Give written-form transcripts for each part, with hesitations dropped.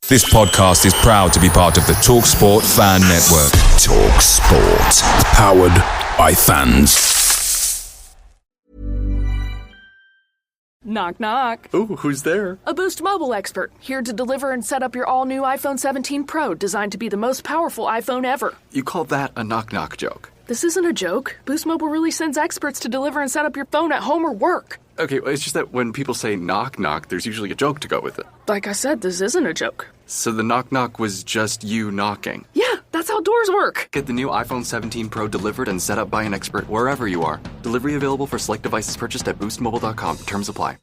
This podcast is proud to be part of the TalkSport Fan Network. TalkSport. Powered by fans. Knock, knock. Ooh, who's there? A Boost Mobile expert, here to deliver and set up your all-new iPhone 17 Pro, designed to be the most powerful iPhone ever. You call that a knock-knock joke? This isn't a joke. Boost Mobile really sends experts to deliver and set up your phone at home or work. Okay, well, it's just that when people say knock-knock, there's usually a joke to go with it. Like I said, this isn't a joke. So the knock-knock was just you knocking? Yeah, that's how doors work. Get the new iPhone 17 Pro delivered and set up by an expert wherever you are. Delivery available for select devices purchased at boostmobile.com. Terms apply.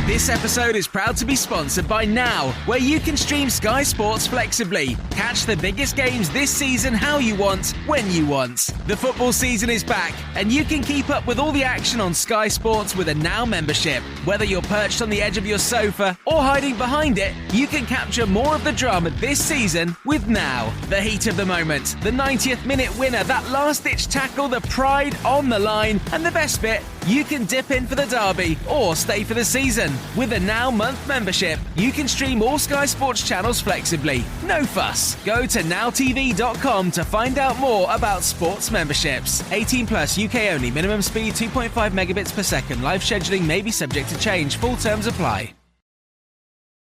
This episode is proud to be sponsored by Now, where you can stream Sky Sports flexibly. Catch the biggest games this season how you want, when you want. The football season is back, and you can keep up with all the action on Sky Sports with a Now membership. Whether you're perched on the edge of your sofa or hiding behind it, you can capture more of the drama this season with Now. The heat of the moment, the 90th minute winner, that last-ditch tackle, the pride on the line, and the best bit, you can dip in for the derby or stay for the season. With a Now month membership, you can stream all Sky Sports channels flexibly. No fuss. Go to nowtv.com to find out more about sports memberships. 18 plus, UK only. Minimum speed 2.5 megabits per second. Live scheduling may be subject to change. Full terms apply.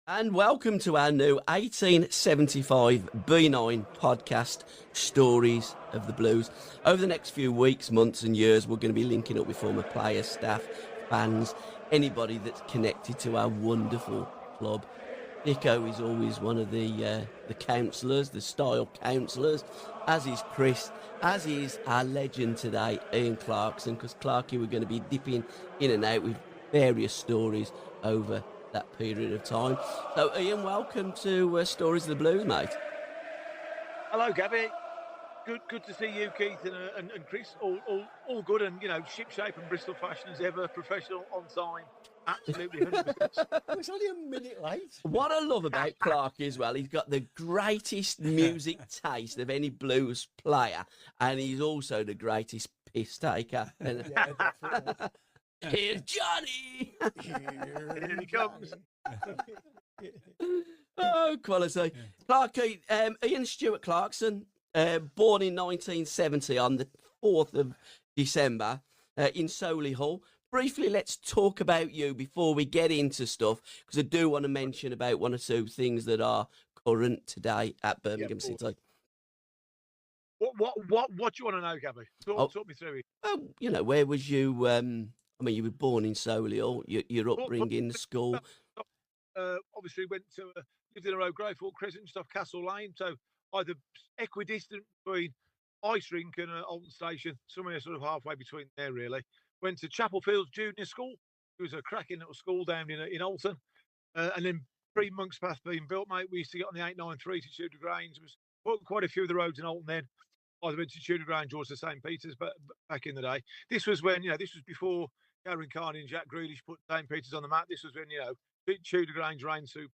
And welcome to our new 1875 B9 podcast, Stories of the Blues. Over the next few weeks, months and years, we're going to be linking up with former players, staff, fans, anybody that's connected to our wonderful club. Nico is always one of the counsellors, the style counsellors, as is Chris, as is our legend today, Ian Clarkson, because Clarky, we're going to be dipping in and out with various stories over that period of time. So Ian, welcome to Stories of the Blues, mate. Hello, Gabby. Good to see you, Keith and Chris. All good, and ship shape and Bristol fashion as ever. Professional, on time, absolutely 100%. It's only a minute late. What I love about Clark as well, he's got the greatest music taste of any blues player, and he's also the greatest piss taker. Yeah, definitely. Here's Johnny. Here he comes. Oh, quality. Clarky, Ian Stewart Clarkson. Born in 1970 on the 4th of December in Solihull. Briefly, let's talk about you before we get into stuff, because I do want to mention about one or two things that are current today at Birmingham City. What do you want to know, Gabby? Talk me through it. Oh, where was you? You were born in Solihull. Your upbringing, school. Obviously, lived in a road, Greyford Crescent, just off Castle Lane, so either equidistant between Ice Rink and Alton Station, somewhere sort of halfway between there, really. Went to Chapel Fields Junior School. It was a cracking little school down in Alton. And then pre-Monk's Path being built, mate, we used to get on the 893 to Tudor Grange. There was quite a few of the roads in Alton then. I went to Tudor Grange or to St. Peter's, but back in the day. This was when, this was before Gavin Carney and Jack Grealish put St. Peter's on the map. This was when, Tudor Grange reigned to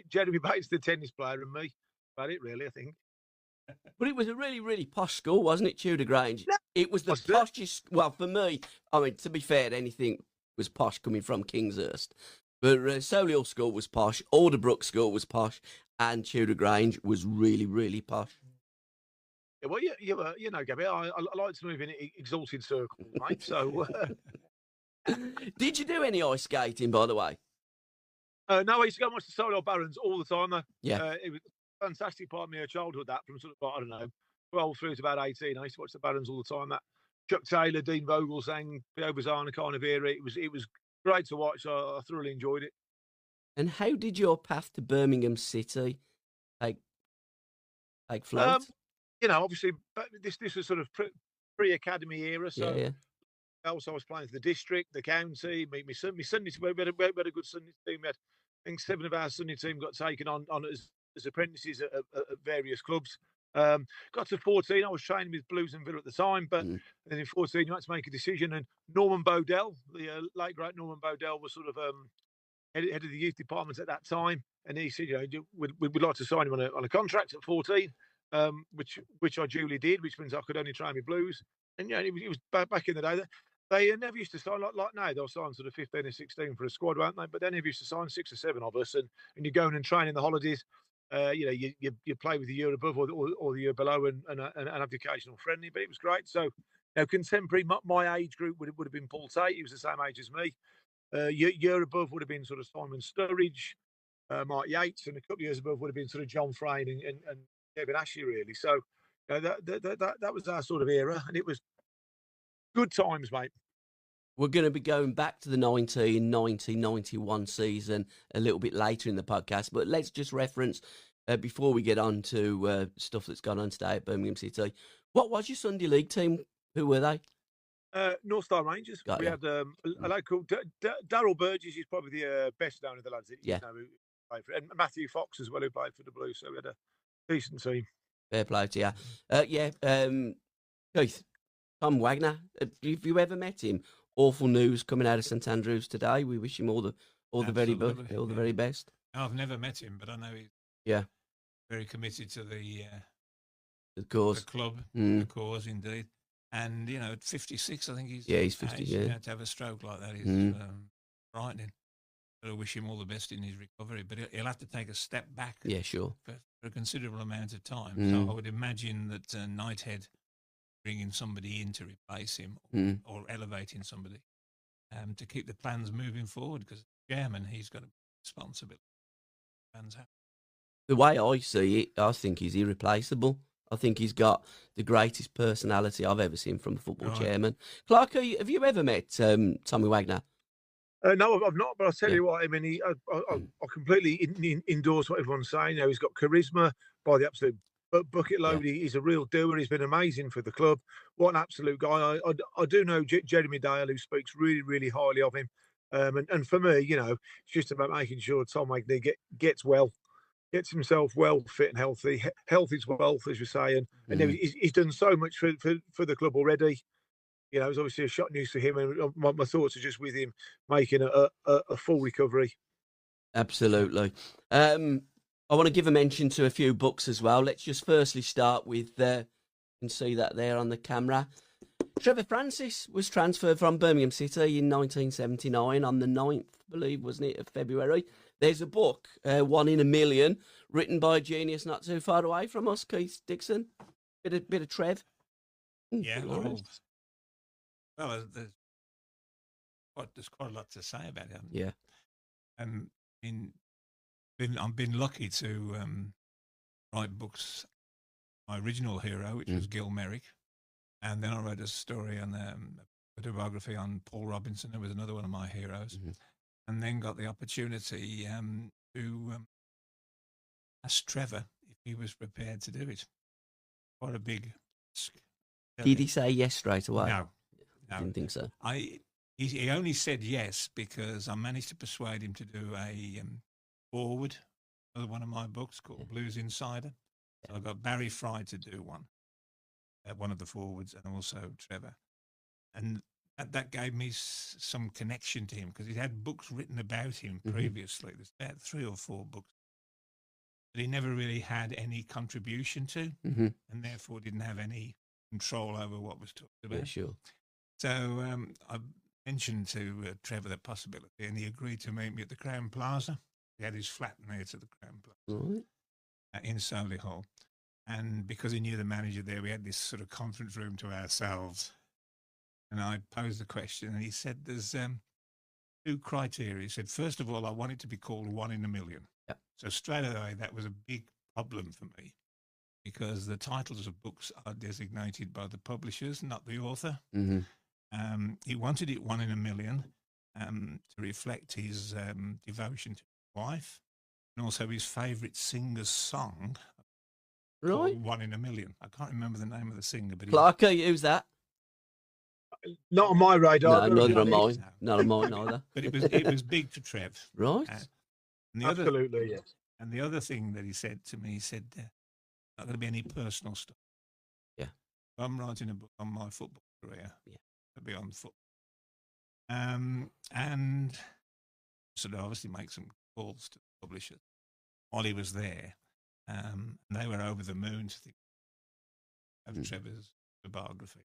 Jeremy Bates, the tennis player, and me. About it, really, I think. But it was a really, really posh school, wasn't it, Tudor Grange? Yeah. It was the poshest. Well, for me, to be fair, anything was posh coming from Kingshurst. But Solihull School was posh, Alderbrook School was posh, and Tudor Grange was really, really posh. Yeah, well, Gabby, I like to move in exalted circles, mate. So, Did you do any ice skating, by the way? no, I used to go and watch the Solihull Barons all the time, though. Yeah. It was a fantastic part of my childhood, that, from sort of, I don't know, 12 through to about 18. I used to watch the Barons all the time. That Chuck Taylor, Dean Vogelsang, Theo Bazana kind of era. It was great to watch. I thoroughly enjoyed it. And how did your path to Birmingham City take flight? Obviously, this was sort of pre-academy era. So, yeah. Also, I was playing for the district, the county. My Sunday team, we had a good Sunday team. I think 7 of our Sunday team got taken on as apprentices at various clubs. Got to 14, I was training with Blues and Villa at the time, but then in 14 you had to make a decision, and Norman Bodell, the late great Norman Bodell, was sort of head of the youth department at that time, and he said, we'd like to sign him on a contract at 14, which I duly did, which means I could only train with Blues, and it was back in the day. They never used to sign like now. They'll sign sort of 15 or 16 for a squad, won't they? But they never used to sign 6 or 7 of us, and you go in and train in the holidays. You play with the year above or the year below, and have the occasional friendly. But it was great. So, contemporary, my age group would have been Paul Tate. He was the same age as me. Year above would have been sort of Simon Sturridge, Mark Yates, and a couple of years above would have been sort of John Frayne and Kevin Ashley, really. So, that was our sort of era, and it was good times, mate. We're going to be going back to the 1990-91 season a little bit later in the podcast, but let's just reference, before we get on to stuff that's gone on today at Birmingham City, what was your Sunday League team? Who were they? North Star Rangers. Got we ya. had a lad called Darryl Burgess. He's probably the best known of the lads that Yeah. who played for it. And Matthew Fox as well, who played for the Blues. So we had a decent team. Fair play to you. Keith, Tom Wagner, have you ever met him? Awful news coming out of St Andrews today. We wish him all the very best. I've never met him, but I know he's very committed to the cause, the club, the cause, indeed. And at 56, I think he's 50. To have a stroke like that is frightening. But I wish him all the best in his recovery. But he'll have to take a step back. Yeah, sure. For a considerable amount of time. So I would imagine that Knighthead bringing somebody in to replace him or elevating somebody to keep the plans moving forward, because chairman, he's got a responsibility. Plans happen. The way I see it, I think he's irreplaceable. I think he's got the greatest personality I've ever seen from a football chairman. Clark, have you ever met Tommy Wagner? No, I've not, but I'll tell you what, I mean, I completely endorse what everyone's saying. He's got charisma by the absolute bucket load. Yeah. He's a real doer. He's been amazing for the club. What an absolute guy. I do know Jeremy Dale, who speaks really, really highly of him. And for me, it's just about making sure Tom Wagner gets himself well, fit and healthy. Health is wealth, as we say. And he's done so much for the club already. It was obviously a shot news for him, and my thoughts are just with him making a full recovery. Absolutely. I want to give a mention to a few books as well. Let's just firstly start with, you can see that there on the camera. Trevor Francis was transferred from Birmingham City in 1979 on the 9th, I believe, wasn't it, of February. There's a book, 1 in a Million, written by a genius not too far away from us, Keith Dixon. Bit of Trev. Yeah, well, there's quite a lot to say about him. Yeah. I've been lucky to write books. My original hero, which was Gil Merrick, and then I wrote a story on autobiography on Paul Robinson, who was another one of my heroes, and then got the opportunity to ask Trevor if he was prepared to do it. Quite a big risk. Did he say yes straight away? No. I didn't think so. He only said yes because I managed to persuade him to do a forward, another one of my books called Blues Insider. So I got Barry Fry to do one of the forwards, and also Trevor. And that gave me some connection to him, because he'd had books written about him previously. There's about 3 or 4 books that he never really had any contribution to, and therefore didn't have any control over what was talked about. Yeah, sure. So I mentioned to Trevor the possibility, and he agreed to meet me at the Crown Plaza. He had his flat near to the Crown Plaza in Solihull. And because he knew the manager there, we had this sort of conference room to ourselves. And I posed the question, and he said, there's 2 criteria. He said, first of all, I want it to be called 1 in a Million. Yep. So straight away, that was a big problem for me, because the titles of books are designated by the publishers, not the author. He wanted it 1 in a Million to reflect his devotion to his wife, and also his favourite singer's song. Right. 1 in a Million. I can't remember the name of the singer, but Clark, who's that? Not on my radar. No, neither on mine. Not on mine either. But it was big to Trev. Right. And Absolutely, yes. And the other thing that he said to me, he said, not going to be any personal stuff. Yeah. I'm writing a book on my football career. Yeah. It'll be on football. And sort of obviously make some calls to the publishers while he was there. And they were over the moon to think of Trevor's biography.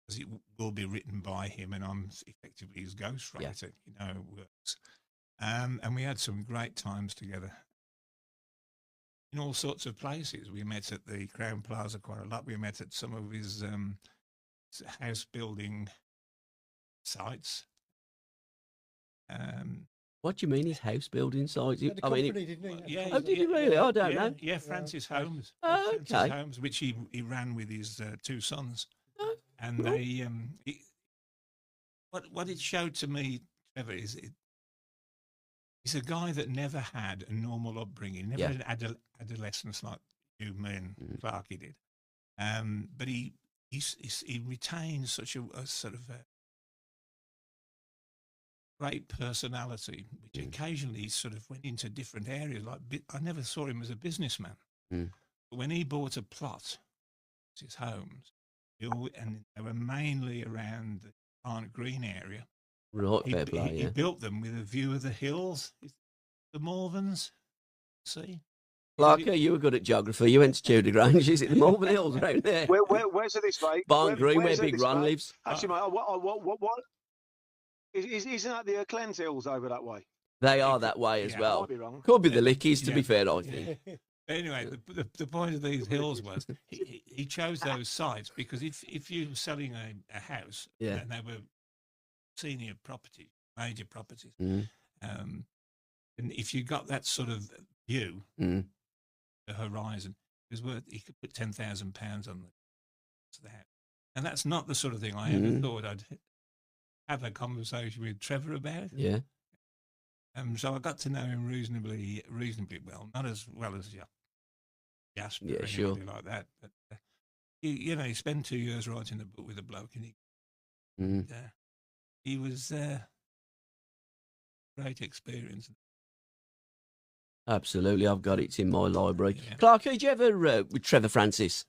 because it will be written by him, and I'm effectively his ghostwriter. You know, it works. And we had some great times together in all sorts of places. We met at the Crown Plaza quite a lot. We met at some of his house building sites. What do you mean his house building sites? He had a company, didn't he? Oh, did he really? I don't know. Yeah, Francis Holmes. Oh, okay. Francis Holmes, which he ran with his two sons. And they, what it showed to me, Trevor, is he's a guy that never had a normal upbringing, never had an adolescence like you, me, and Clarky did. But he retained such a sort of a great personality, which occasionally sort of went into different areas. Like I never saw him as a businessman, but when he bought a plot, his homes, and they were mainly around the Barnet Green area. Right, he built them with a view of the hills, the Malverns. See, Clark, you were good at geography. You went to Tudor Grange. Is it the Malvern Hills around there? Where's this, mate? Barnet Green, where Big Ron lives. Actually, mate, what? Isn't that the Clent Hills over that way? They are that way as well. Might be wrong. Could be the Lickies, to be fair, I think. Anyway, the point of these hills was he chose those sites because if you were selling a house and they were senior property, major properties, and if you got that sort of view, the horizon, it was worth, you could put £10,000 on the house. And that's not the sort of thing I ever thought I'd have a conversation with Trevor about. Yeah. So I got to know him reasonably well, not as well as Jasper or anybody like that. But he spent 2 years writing a book with a bloke, and he was great experience. Absolutely, I've got it. It's in my library. Yeah. Clark, did you ever with Trevor Francis?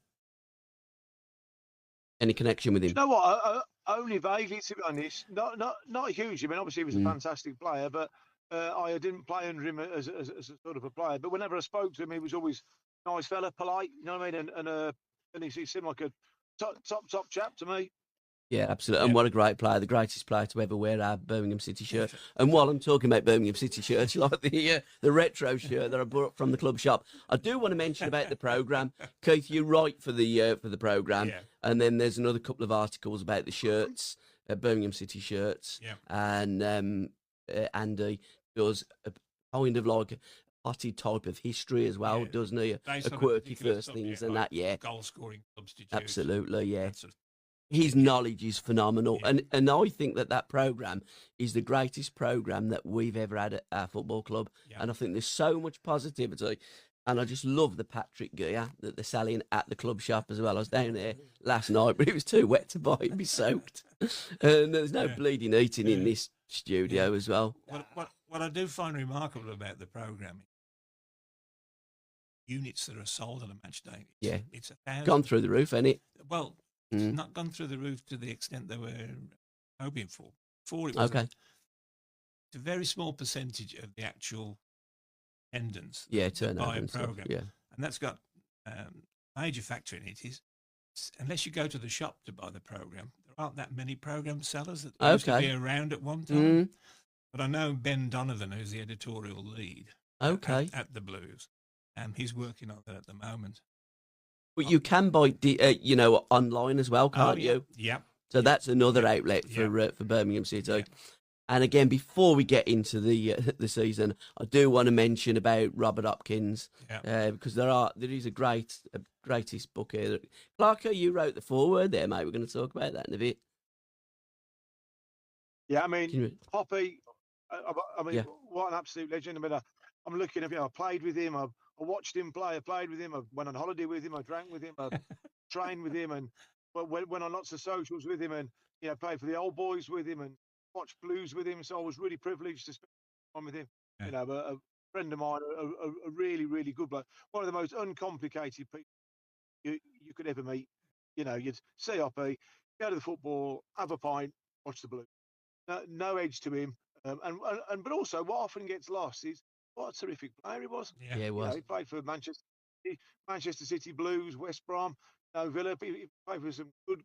Any connection with him? You know what? Only vaguely, to be honest. Not huge. I mean, obviously he was a fantastic player, but I didn't play under him as a sort of a player. But whenever I spoke to him, he was always a nice fella, polite. You know what I mean? And he seemed like a top chap to me. Yeah, absolutely. And what a great player, the greatest player to ever wear our Birmingham City shirt. And while I'm talking about Birmingham City shirts, like the retro shirt that I brought from the club shop, I do want to mention about the programme. Keith, you write for the programme, and then there's another couple of articles about the shirts, Birmingham City shirts, and Andy does a kind of like a potty type of history as well, doesn't he? A quirky first things and that, goal scoring substitutes. Absolutely, yeah. His knowledge is phenomenal, and I think that programme is the greatest programme that we've ever had at our football club, and I think there's so much positivity, and I just love the Patrick gear that they're selling at the club shop as well. I was down there last night, but it was too wet to buy, it'd be soaked, and there's no bleeding eating in this studio as well. What I do find remarkable about the programme, units that are sold on a match day, it's 1,000. Gone through the roof, ain't it? Well, it's not gone through the roof to the extent they were hoping for. Before it was it's a very small percentage of the actual attendance to buy a program, and that's got major factor in it is unless you go to the shop to buy the program, there aren't that many program sellers that used to be around at one time. But I know Ben Donovan, who's the editorial lead, at the Blues, he's working on that at the moment. But you can buy, online as well, can't you? Yeah. So that's another outlet for Birmingham City. Yeah. And again, before we get into the season, I do want to mention about Robert Hopkins because there is a greatest book here. Clark, you wrote the foreword there, mate. We're going to talk about that in a bit. Yeah, I mean, Hoppy. I mean, what an absolute legend. I mean, I'm looking at him. I played with him. I watched him play. I played with him. I went on holiday with him. I drank with him. I trained with him, and went on lots of socials with him, and played for the old boys with him, and watched Blues with him. So I was really privileged to spend time with him. Yeah. A friend of mine, a really, really good bloke. One of the most uncomplicated people you could ever meet. You'd see Hoppy, go to the football, have a pint, watch the Blues. No edge to him, but also what often gets lost is what a terrific player he was. Yeah, he was. He played for Manchester City Blues, West Brom, Villa. He played for some good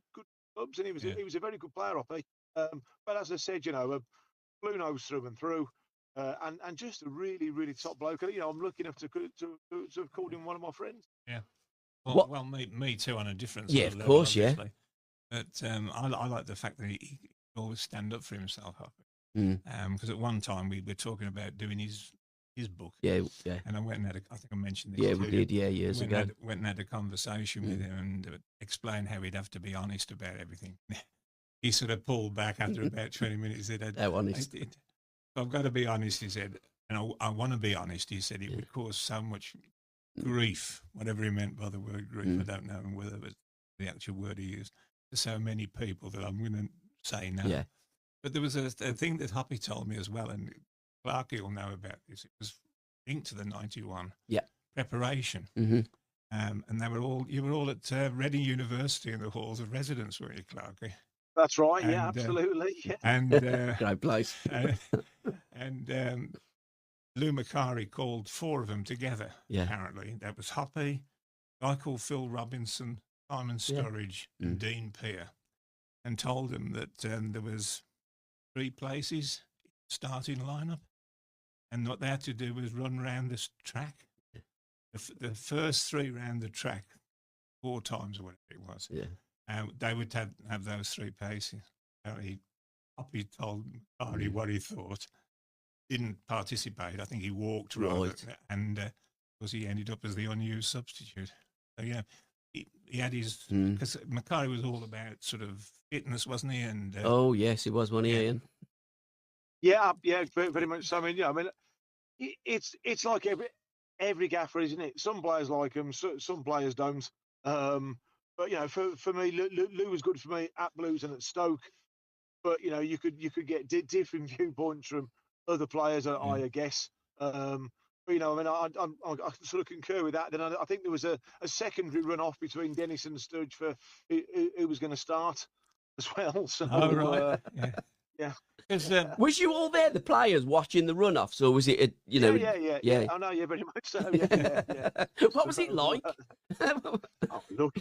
clubs, and he was a very good player, I think. But as I said, blue nose through and through, and just a really, really top bloke. I'm lucky enough to have called him one of my friends. Yeah. What- Well, me too on a different Yeah, sort of level, course, yeah. obviously. But I like the fact that he always stand up for himself. Because at one time we were talking about doing his book. Yeah. And I went and I think I mentioned this. Yeah, to we you. did. Yeah, years ago. Went and had a conversation with him and explained how he'd have to be honest about everything. He sort of pulled back after about 20 minutes. He said, How honest? I did. I've got to be honest, he said. And I want to be honest, he said. It would cause so much grief, whatever he meant by the word grief. I don't know whether it was the actual word he used, to so many people that I'm going to say no. Yeah. But there was a thing that Hoppy told me as well, and Clarky will know about this. It was linked to the 91 preparation. Mm-hmm. And you were all at Reading University in the halls of residence, weren't you, Clarky? That's right. And, yeah, absolutely. Yeah. And Great place. and Lou Macari called 4 of them together. Yeah. Apparently, that was Hoppy, a guy called Phil Robinson, Simon Sturridge, and Dean Peer, and told them that there was 3 places starting lineup, and what they had to do was run round this track. The first 3 round the track 4 times or whatever it was. Yeah. They would have those 3 paces. Apparently, Hoppy told Ari what he thought. Didn't participate. I think he walked rather, and because he ended up as the unused substitute. So he had his, because Macari was all about sort of fitness, wasn't he? And oh yes, he was one Ian. Yeah, very much so. I mean, it's like every gaffer, isn't it? Some players like him, some players don't. But for me, Lou was good for me at Blues and at Stoke. But you could get different viewpoints from other players, I guess. But I sort of concur with that. Then I think there was a secondary run-off between Dennis and Sturridge for who was going to start as well. So, right. Yeah. Was you all there, the players, watching the run-offs, or was it, Yeah. I know, yeah, very much so. Yeah. What was it like? Look,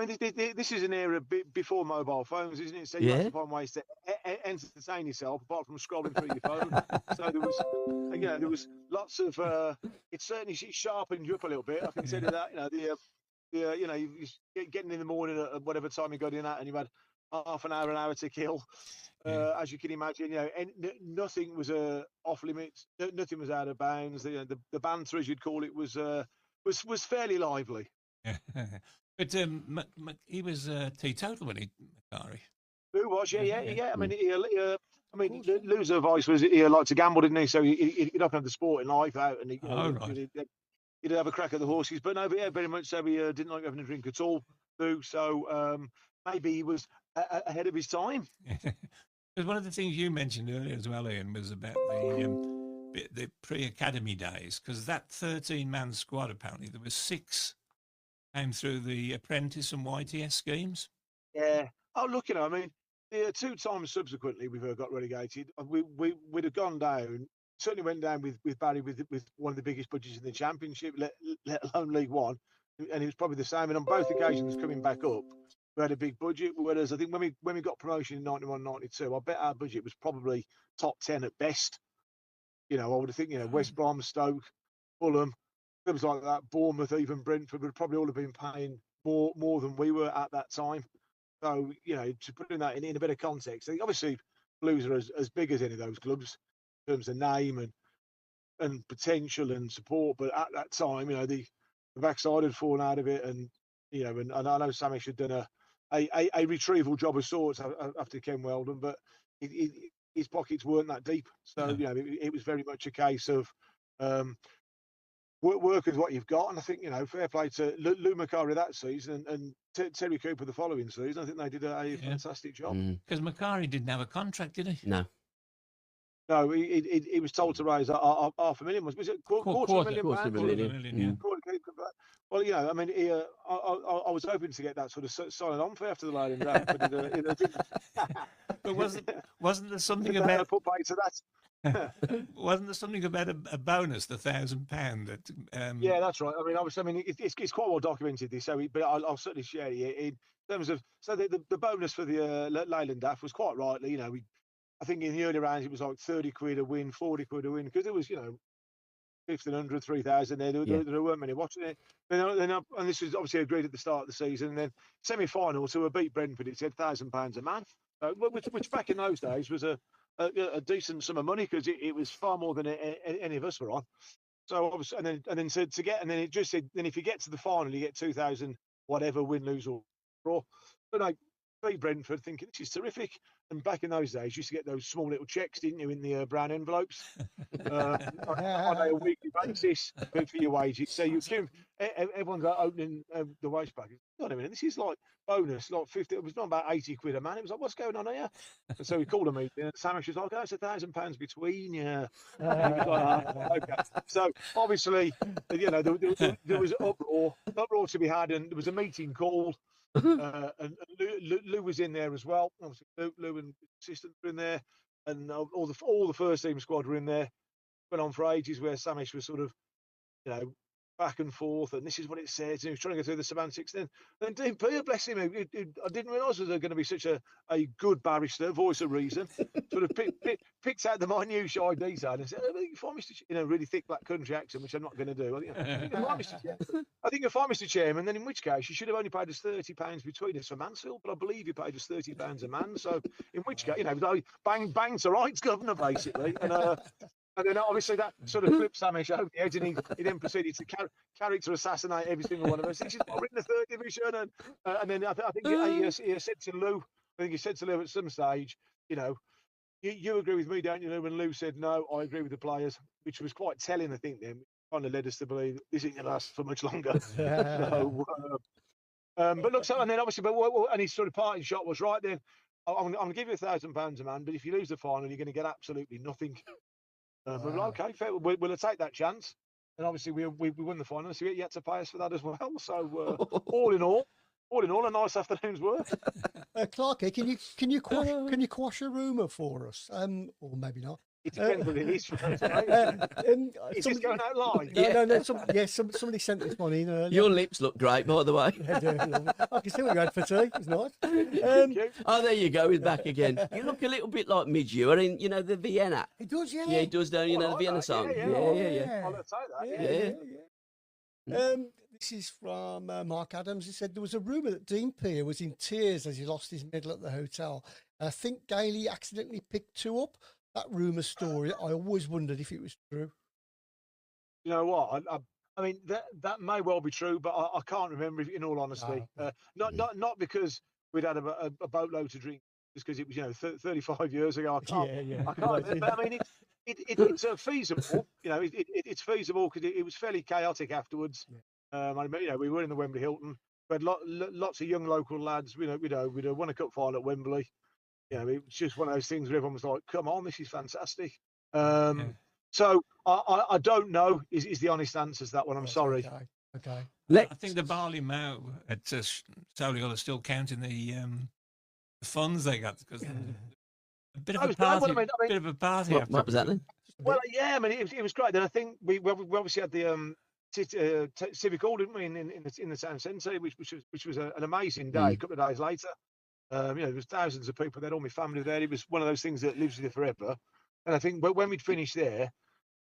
this is an era before mobile phones, isn't it? So you have to find ways to entertain yourself apart from scrolling through your phone. So there was lots of. It certainly sharpened you up a little bit. I can tell you that. You getting in the morning at whatever time you got in at, and you had half an hour to kill. As you can imagine, and nothing was off limits. Nothing was out of bounds. The banter, as you'd call it, was fairly lively. But he was teetotal when Macari. Who was? Yeah. I mean, Lou's advice was he liked to gamble, didn't he? So he'd often have the sporting life out, and he'd have a crack at the horses. But no, very much so. He didn't like having a drink at all, Lou. So maybe he was ahead of his time. Because one of the things you mentioned earlier as well, Ian, was about the pre-academy days. Because that 13-man squad, apparently, there were 6 came through the apprentice and YTS schemes. Yeah. Oh, look, I mean, the 2 times subsequently we've got relegated. We'd have gone down. Certainly went down with Barry with one of the biggest budgets in the Championship, let alone League One, and it was probably the same. And on both occasions coming back up, we had a big budget. Whereas I think when we got promotion in 91-92, I bet our budget was probably top 10 at best. I would have think West Brom, Stoke, Fulham, clubs like that, Bournemouth, even Brentford would probably all have been paying more than we were at that time. So to put that in a bit of context, I think obviously Blues are as big as any of those clubs in terms of name and potential and support. But at that time, the backside had fallen out of it, and and I know Samish had done a retrieval job of sorts after Ken Weldon, but his pockets weren't that deep. So it was very much a case of work with what you've got. And I think fair play to Lou Macari that season and Terry Cooper the following season. I think they did a fantastic job. Because Macari didn't have a contract, did he? No. No, he was told to raise $500,000. Was it quarter of a million Quarter of a pounds? million. Yeah. Well, you know, I mean, I was hoping to get that sort of silent on for after the Leyland draft, but it didn't. But wasn't there something Didn't about put pay to that? wasn't there something about a bonus, the £1,000 that? Yeah, that's right. I mean, it's quite well documented this, but I'll certainly share it in terms of the bonus for the Leyland draft was quite rightly, you know, I think in the early rounds it was like 30 quid a win, 40 quid a win, because there was, you know, 1,500, 3,000 there. There weren't many watching it. And this was obviously agreed at the start of the season. And then semi-final, so we beat Brentford. It said £1,000 a man, which back in those days was a decent sum of money because it was far more than any of us were on. So obviously, and then said to get, and then it just said, then if you get to the final, you get 2,000 whatever, win, lose or draw. But I beat Brentford, thinking this is terrific. And back in those days, you used to get those small little checks, didn't you, in the brown envelopes on a weekly basis for your wages. So everyone's opening the wage packet. Hold on a minute, this is like bonus, like 50. It was not about 80 quid a man. It was like, what's going on here? And so we called a meeting. And Samish was like, oh, it's £1,000 between you. Okay. So obviously, you know, there was uproar to be had, and there was a meeting called. And Lou was in there as well. Obviously, Lou and assistant were in there, and all the first team squad were in there. Went on for ages where Samish was sort of, you know, back and forth, and this is what it says. And he was trying to go through the semantics. Then Dean Peter, bless him, I didn't realise there was going to be such a good barrister, voice of reason, sort of picked out the minutiae detail and said, if I, Mr. You know, really thick black country accent, which I'm not going to do. I think if I, Mr. Chairman, then in which case you should have only paid us £30 between us for Mansfield, but I believe you paid us £30 a man. So in which case, you know, bang to rights, governor, basically. And then obviously that sort of flipped Samish over the edge, and he then proceeded to character assassinate every single one of us. This is what we're in the third division, and then I think he said to Lou, at some stage, you know, you agree with me, don't you, Lou? And Lou said, no, I agree with the players, which was quite telling, I think. Then kind of led us to believe this isn't going to last for much longer. But look, so and then obviously, and his sort of parting shot was right then. I'm going to give you £1,000 a man, but if you lose the final, you're going to get absolutely nothing. But okay, fair. We'll take that chance, and obviously we won the final, so you had to pay us for that as well. So all in all, a nice afternoon's work. Clarky, can you quash a rumour for us? Or maybe not. It depends what it is. Is this going out live? No. Somebody sent this one in earlier. Your lips look great, by the way. I can see what you had for tea. It's nice. Oh, there you go. He's back again. You look a little bit like Midge. You are in, you know, the Vienna. It does, yeah. Yeah, it does, don't you? The Vienna song. Yeah. I'll say that. Yeah. This is from Mark Adams. He said there was a rumour that Dean Peer was in tears as he lost his medal at the hotel. I think Daly accidentally picked two up. That rumour story, I always wondered if it was true. You know what? I mean, that may well be true, but I can't remember, in all honesty. Not because we'd had a boatload to drink, just because it was, you know, 35 years ago. I can't. But I mean, it's feasible. You know, it's feasible because it was fairly chaotic afterwards. I mean, you know, we were in the Wembley Hilton. We had lots of young local lads. We'd won a cup final at Wembley. You know, it was just one of those things where everyone was like, come on, this is fantastic. So I don't know is the honest answer to that one. I'm sorry. Okay. I think the Barley Mow at Solihull are still counting the funds they got because a bit of a party. What was that then? Well, yeah, I mean, it was great. Then I think we obviously had the Civic Hall, didn't we, in the town centre, which was an amazing day. A couple of days later. You know, there was thousands of people there, all my family there. It was one of those things that lives with you forever. And I think when we'd finished there,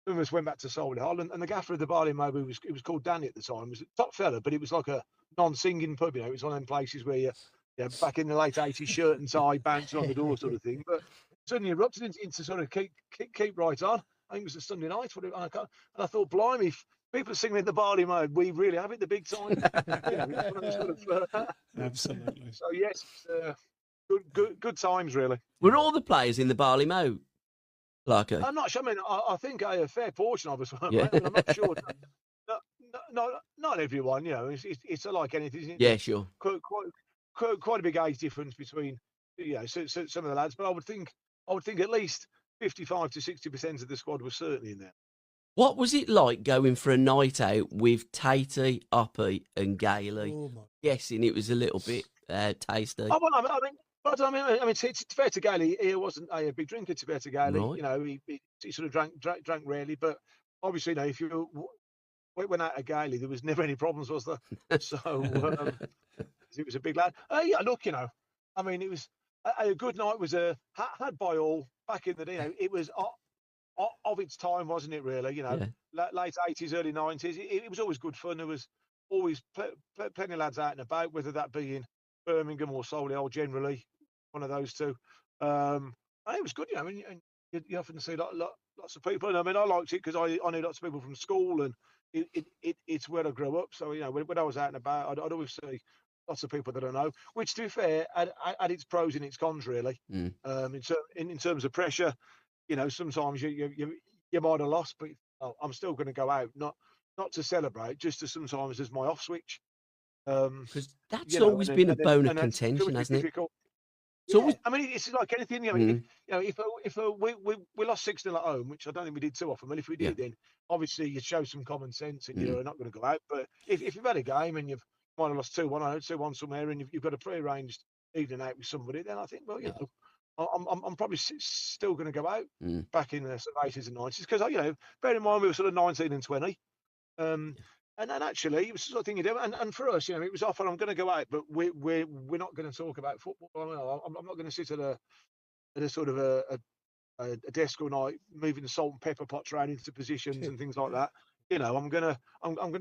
we almost went back to Solihull, and the gaffer of the Barley Mow, it was called Danny at the time. It was a top fella, but it was like a non-singing pub. You know, it was one of them places where you back in the late 80s, shirt and tie, bouncing on the door sort of thing. But suddenly erupted into sort of keep right on. I think it was a Sunday night, and I thought, blimey, people singing in the Barley Mow, we really have it the big time. Absolutely. So yes, good times really. Were all the players in the Barley Mow, Clarko? I'm not sure. I mean, I think a fair portion of us were. Yeah. I'm not sure. Not everyone. You know, it's like anything. Isn't it? Yeah, sure. Quite a big age difference between some of the lads, but I would think at least 55 to 60% of the squad was certainly in there. What was it like going for a night out with Tatey, Oppie, and Gailey? Oh my. Guessing it was a little bit tasty. Oh, well, I mean, to fair to Gailey, he wasn't a big drinker. To fair to Gailey, Right. you know, he sort of drank rarely. But obviously, you know, if you went out at Gailey, there was never any problems, was there? So it was a big lad. Yeah, look, you know, I mean, it was a good night. Was had by all back in the day. You know, it was of its time, wasn't it? Really, you know, late 80s, early 90s. It was always good fun. There was always plenty of lads out and about, whether that be in Birmingham or Solihull, generally one of those two. And it was good, you know. I mean, you often see lots of people. And I mean, I liked it because I knew lots of people from school, and it's where I grew up. So you know, when I was out and about, I'd always see lots of people that I know. Which, to be fair, had its pros and its cons, really. Mm. In terms of pressure, you know, sometimes you might have lost, but I'm still going to go out, not to celebrate, just to sometimes as my off switch. Because that's you know, always been a bone of that's contention, hasn't it? difficult. So Yeah, I mean, it's like anything. You know, Mm. if we lost 6-0 at home, which I don't think we did too often. Well, if we did, then obviously you show some common sense and you're not going to go out. But if you've had a game and you've might have lost 2-1, 2-1 somewhere, and you've got a pre-arranged evening out with somebody, then I think, well, you know, I'm probably still going to go out back in the sort of 80s and 90s because, you know, bear in mind we were sort of 19 and 20. And then actually, it was the sort of thing you do. And for us, you know, it was often I'm going to go out, but we're not going to talk about football. I'm not going to sit at a sort of a desk all night, moving the salt and pepper pots around into positions and things like that. You know, I'm gonna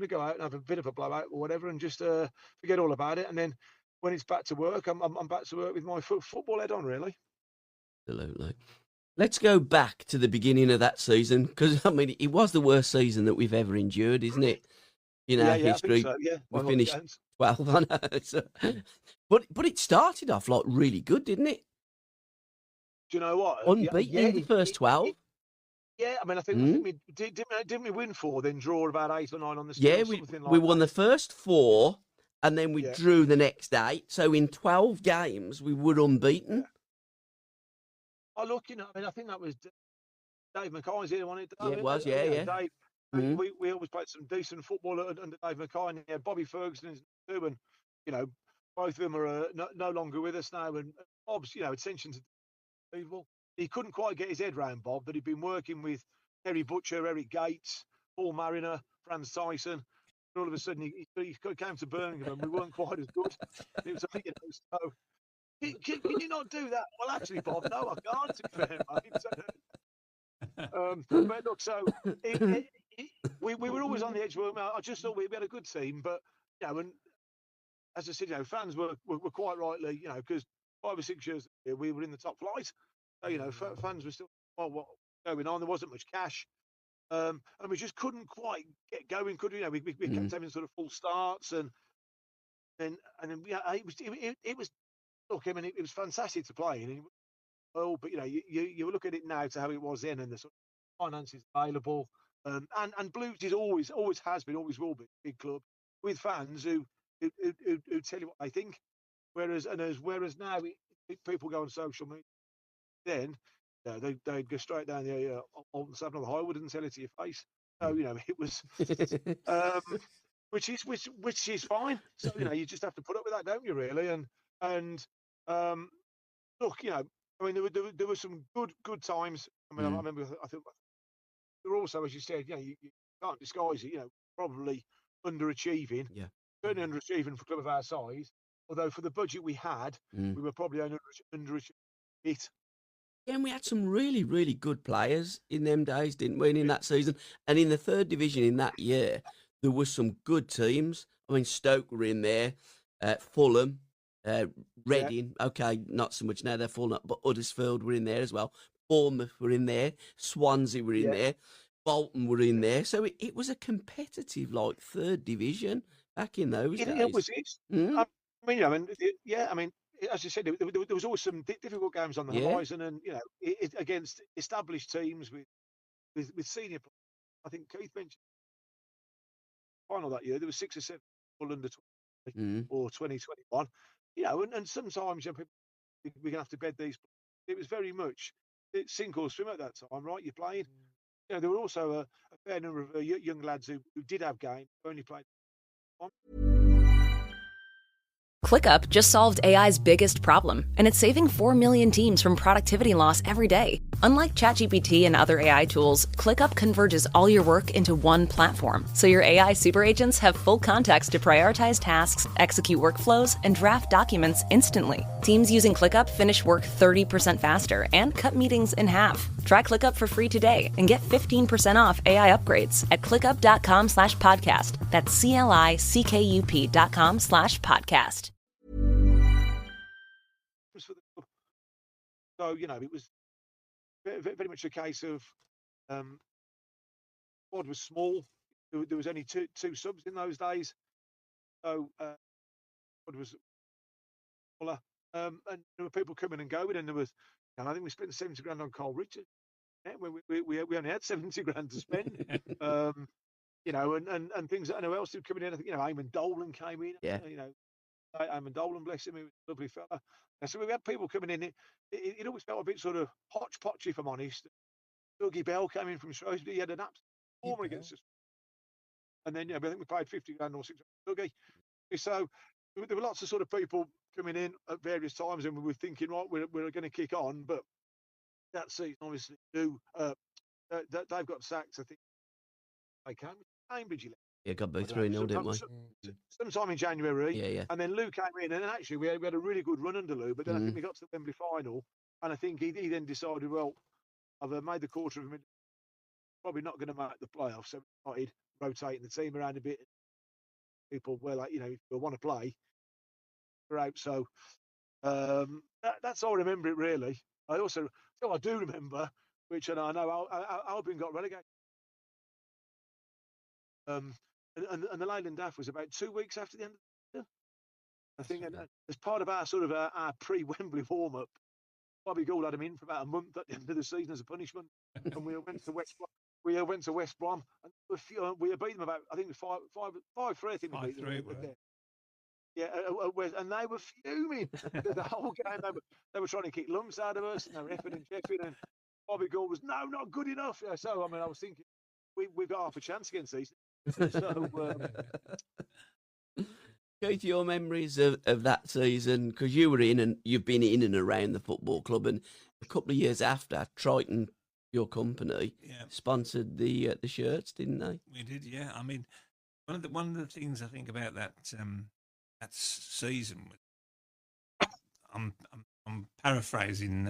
go out and have a bit of a blowout or whatever, and just forget all about it. And then when it's back to work, I'm back to work with my football head on, really. Absolutely. Let's go back to the beginning of that season because I mean it was the worst season that we've ever endured, isn't it? In our history, I think so, yeah. we finished 12. I know. So, but it started off like really good, didn't it? Do you know what? Unbeaten in the first 12. Yeah, I mean, I think we didn't we win 4, then draw about 8 or 9 on the street? Yeah, we won the first 4, and then we drew the next 8. So in 12 games, we were unbeaten. Yeah. Oh, look, you know, I mean, I think that was Dave Mackay's here, wasn't it? Yeah, it was, yeah. Dave, we always played some decent football under Dave Mackay, and Bobby Ferguson too, and you know, both of them are no longer with us now. And Bob's, you know, attention to people. He couldn't quite get his head round Bob that he'd been working with Terry Butcher, Eric Gates, Paul Mariner, Franz Tyson. And all of a sudden, he came to Birmingham, and we weren't quite as good. It was, you know, so. Can you not do that? Well, actually, Bob, no, I can't. To be fair, mate. But look, so we were always on the edge. I just thought we had a good team, but you know, and as I said, you know, fans were quite rightly, you know, because 5 or 6 years ago, we were in the top flight. So, you know, fans were still, what going on? There wasn't much cash, and we just couldn't quite get going. Could we? You know, we kept having sort of full starts, and then yeah, it was. Look, I mean, it was fantastic to play in. But you know, you look at it now to how it was then, and the sort of finances available, and Blues is always has been, always will be a big club with fans who tell you what they think. Whereas now people go on social media, then they'd go straight down the Alton 7 or the Highwood and tell it to your face. So you know, it was, which is fine. So you know, you just have to put up with that, don't you? Really, and look, you know, I mean, there were some good times. I mean, I remember, I think there were also, as you said, you know, you can't disguise it. You know, probably underachieving. Yeah, certainly underachieving for a club of our size. Although for the budget we had, we were probably underachieving it. Yeah, and we had some really, really good players in them days, didn't we? And in that season, and in the 3rd division in that year, there were some good teams. I mean, Stoke were in there, Fulham. Reading, okay, not so much now, they're falling up, but Huddersfield were in there as well. Bournemouth were in there. Swansea were in there. Bolton were in there. So it was a competitive, like, 3rd division back in those days. It was. I mean, you know, I mean, as you said, there was always some difficult games on the horizon, and you know, against established teams with senior players. I think Keith mentioned final that year there was 6 or 7 people under 20 or 2021. You know, and sometimes, you know, we're going to have to bed these. It was very much it's sink or swim at that time, right? You're playing. You know, there were also a fair number of young lads who did have game, only played. ClickUp just solved AI's biggest problem, and it's saving 4 million teams from productivity loss every day. Unlike ChatGPT and other AI tools, ClickUp converges all your work into one platform, so your AI super agents have full context to prioritize tasks, execute workflows, and draft documents instantly. Teams using ClickUp finish work 30% faster and cut meetings in half. Try ClickUp for free today and get 15% off AI upgrades at clickup.com/podcast. That's CLICKUP.com/podcast. So, you know, it was very much a case of squad was small. There was only two subs in those days. So squad was smaller. And there were people coming and going, and there was, and I think we spent 70 grand on Carl Richards. Yeah, we only had 70 grand to spend. You know, and things. I know else did coming in. I think, you know, Eamon Dolan came in. Yeah. You know, Eamon Dolan, bless him, he was a lovely fella. And so we had people coming in. It always felt a bit sort of hodgepodge, if I'm honest. Dougie Bell came in from Shrewsbury. He had an absolute performer against us. And then, yeah, I think we paid 50 grand or 60 grand Dougie. So there were lots of sort of people coming in at various times, and we were thinking, right, we're going to kick on. But that season, obviously, they've got sacked. I think they came to Cambridge. Yeah, got both 3-0, didn't we? Sometime in January. Yeah. And then Lou came in, and actually we had a really good run under Lou, but then I think we got to the Wembley final, and I think he then decided, well, I've made the quarter of a minute, probably not going to make the playoffs, so we started rotating the team around a bit. People were like, you know, if they want to play, we're out. So that's how I remember it, really. I do remember, which, and I know Albion got relegated. And the Leyland Daff was about 2 weeks after the end of the year. I think, and as part of our sort of our pre-Wembley warm-up, Bobby Gould had him in for about a month at the end of the season as a punishment, and we went to West Brom. We went to West Brom, and we beat them about, I think it was 5-3. I think we beat them. Yeah, and they were fuming the whole game. They were trying to kick lumps out of us, and they were effing and cheffing, and Bobby Gould was not good enough. Yeah, so I mean, I was thinking we've got half a chance against these. So, Keith, your memories of that season, because you've been in and around the football club, and a couple of years after, Triton, your company, sponsored the shirts, didn't they? We did, yeah. I mean, one of the things I think about that season, I'm paraphrasing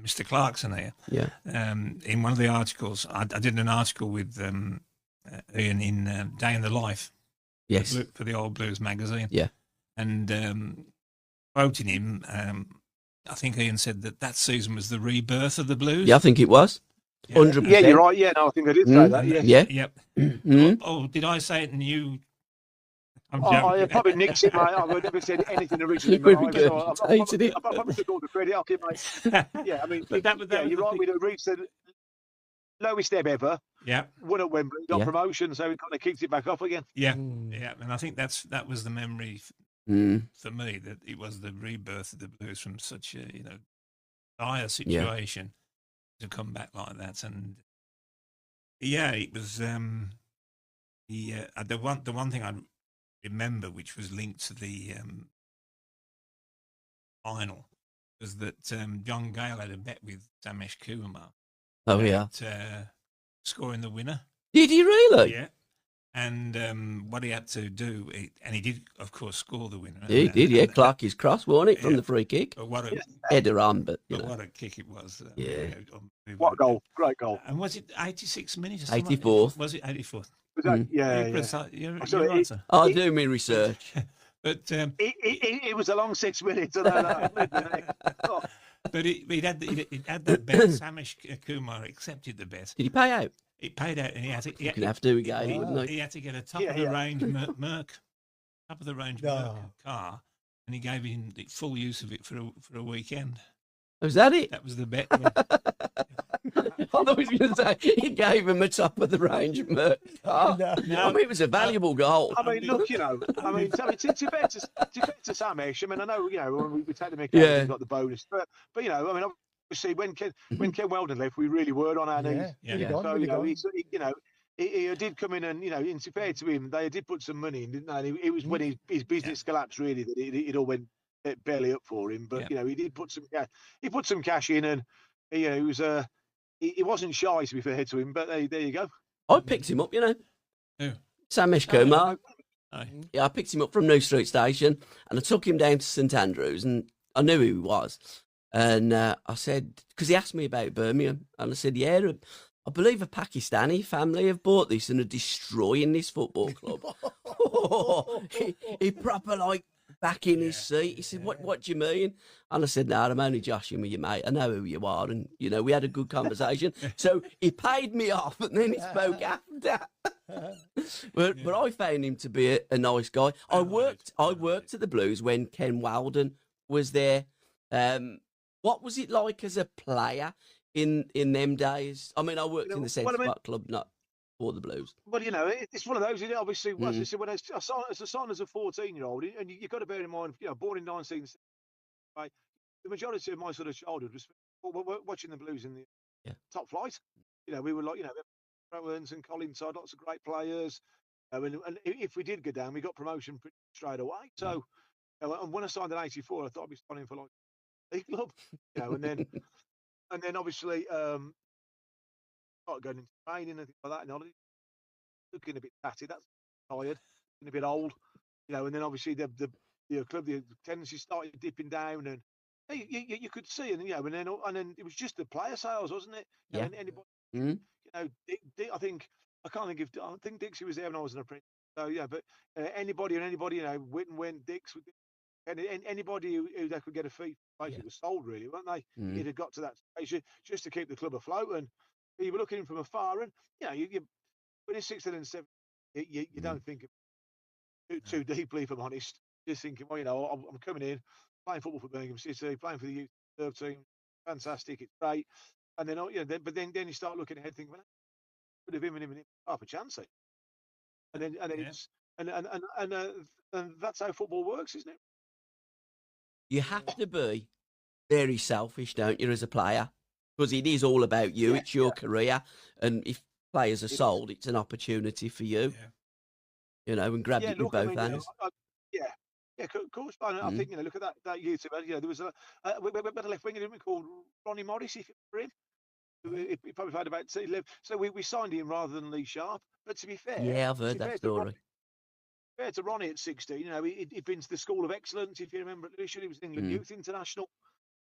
Mr. Clarkson here. Yeah. In one of the articles, I did an article with Ian in Day in the Life. Yes. For the Old Blues magazine. Yeah. And quoting him, I think Ian said that season was the rebirth of the Blues. Yeah, I think it was. 100%. Yeah, you're right. Yeah, no, I think I did say that. Yeah. Yep. Oh, did I say it and you? I probably nicked it, mate. I've never said anything originally. You would be good. Hated it. I probably took all the credit. I'll give mate. Yeah, I mean, you're right. We reached the lowest ebb ever. Yeah. Won at Wembley, got promotion, so we kind of kicked it back up again. Yeah, yeah. And I think that was the memory for me, that it was the rebirth of the Blues from such a dire situation to come back like that. And it was the one thing I remember, which was linked to the final, was that John Gale had a bet with Samesh Kumar. Oh, yeah. Scoring the winner. Did he really? Yeah. And what he had to do, and he did, of course, score the winner. He did, yeah. Clarkie's cross, wasn't it, from the free kick? But header on, but what a kick it was. What a goal. Great goal. And was it 86 minutes? 84th. Was it 84th? Yeah. I'll do my research. But it was a long 6 minutes. But he had that bet. Samesh Kumar accepted the bet. Did he pay out? It paid out, and he had to. He can have to again, wouldn't he? He had to get a top of the range Merc car, and he gave him the full use of it for a weekend. Was that it? That was the bet. I thought he was going to say he gave him a top of the range Merc car. No. I mean, it was a valuable goal. I mean, look, to be fair to Samesh, I mean, I know, we take the mick out and got the bonus, but I mean, see, when Ken Weldon left, we really were on our knees. So, he did come in and, in fair to him, they did put some money in, didn't they? And it was when his business collapsed, really, that it all went belly up for him. But, he did put some cash. He put some cash in, and, he was he wasn't shy, to be fair to him. But there you go. I picked him up, Who? Samesh Kumar. Yeah, I picked him up from New Street Station, and I took him down to St Andrews, and I knew who he was. And I said, because he asked me about Birmingham, and I said, yeah, I believe a Pakistani family have bought this and are destroying this football club. he proper back in his seat. He said, what do you mean? And I said, no, I'm only joshing with you, mate. I know who you are. And, we had a good conversation. So he paid me off, and then he spoke after. But I found him to be a nice guy. I worked at the Blues when Ken Weldon was there. What was it like as a player in them days? I mean, I worked in the Centre Park Club, not for the Blues. Well, it's one of those. Obviously, when I signed as a 14-year-old, and you've got to bear in mind, born in 1960, right? The majority of my sort of childhood was watching the Blues in the top flight. We were Browns and Colin Todd, lots of great players. And if we did go down, we got promotion pretty straight away. So, and when I signed in '84, I thought I'd be signing for league club, and then obviously started going into training and things like that. And looking a bit tatty, that's tired, and a bit old, And then obviously the club, the tendency started dipping down, and you could see, and and then it was just the player sales, wasn't it? Yeah. And anybody, I think Dixie was there when I was an apprentice. So but anybody, Whitten, Dix. And anybody who they could get a fee basically was sold, really, weren't they? It had got to that stage just to keep the club afloat, and you were looking from afar, and you when it's 16 and 7, you don't think too deeply, if I'm honest. Just thinking, well, I'm coming in, playing football for Birmingham City, playing for the youth reserve team, fantastic, it's great, and then but then you start looking ahead, thinking, well, could have even half a chance, and then it's and that's how football works, isn't it? You have to be very selfish, don't you, as a player? Because it is all about you. It's your career. And if players are sold, it's an opportunity for you. And grab it with both hands. Of course. I think, look at that youth. There was a left winger, didn't we, called Ronnie Morris, if you remember him. He probably played about 11. So we signed him rather than Lee Sharp. But to be fair... Yeah, I've heard that story. Compared to Ronnie at 16, he'd been to the School of Excellence, if you remember at Lewisham. He was England Youth International.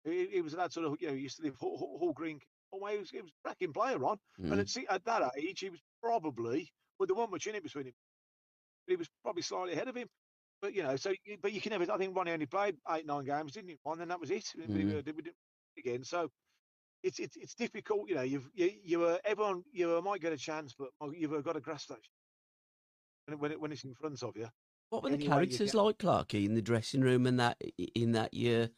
He was that sort of, used to live Hall Green. He was a cracking player, Ron. And at that age, he was probably, well, there wasn't much in it between him. But he was probably slightly ahead of him. But, but you can never, I think Ronnie only played 8-9 games, didn't he? And then that was it. We didn't again. So it's difficult. Everyone, might get a chance, but you've got to grasp that when it's in front of you. What were the characters like, Clarky, in the dressing room and that in that year?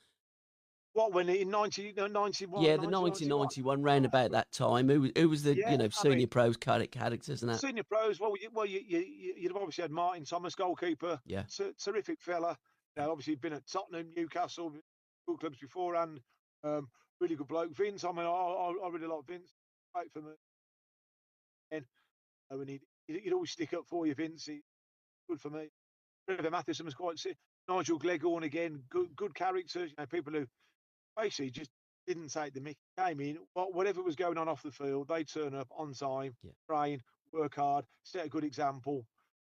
What, when in 1991? Yeah, the 1991 round about that time. Who was the senior pros characters and that? Senior pros. Well, you'd have obviously had Martin Thomas, goalkeeper. Yeah, terrific fella. Obviously been at Tottenham, Newcastle, good clubs beforehand. Really good bloke. Vince. I mean, I really like Vince. Great for me. And he'd always stick up for you, Vince. He's good for me. Trevor Matheson was quite sick. Nigel Gleghorn again, good characters. People who basically just didn't take the mick. Came in, whatever was going on off the field, they turn up on time, train, work hard, set a good example.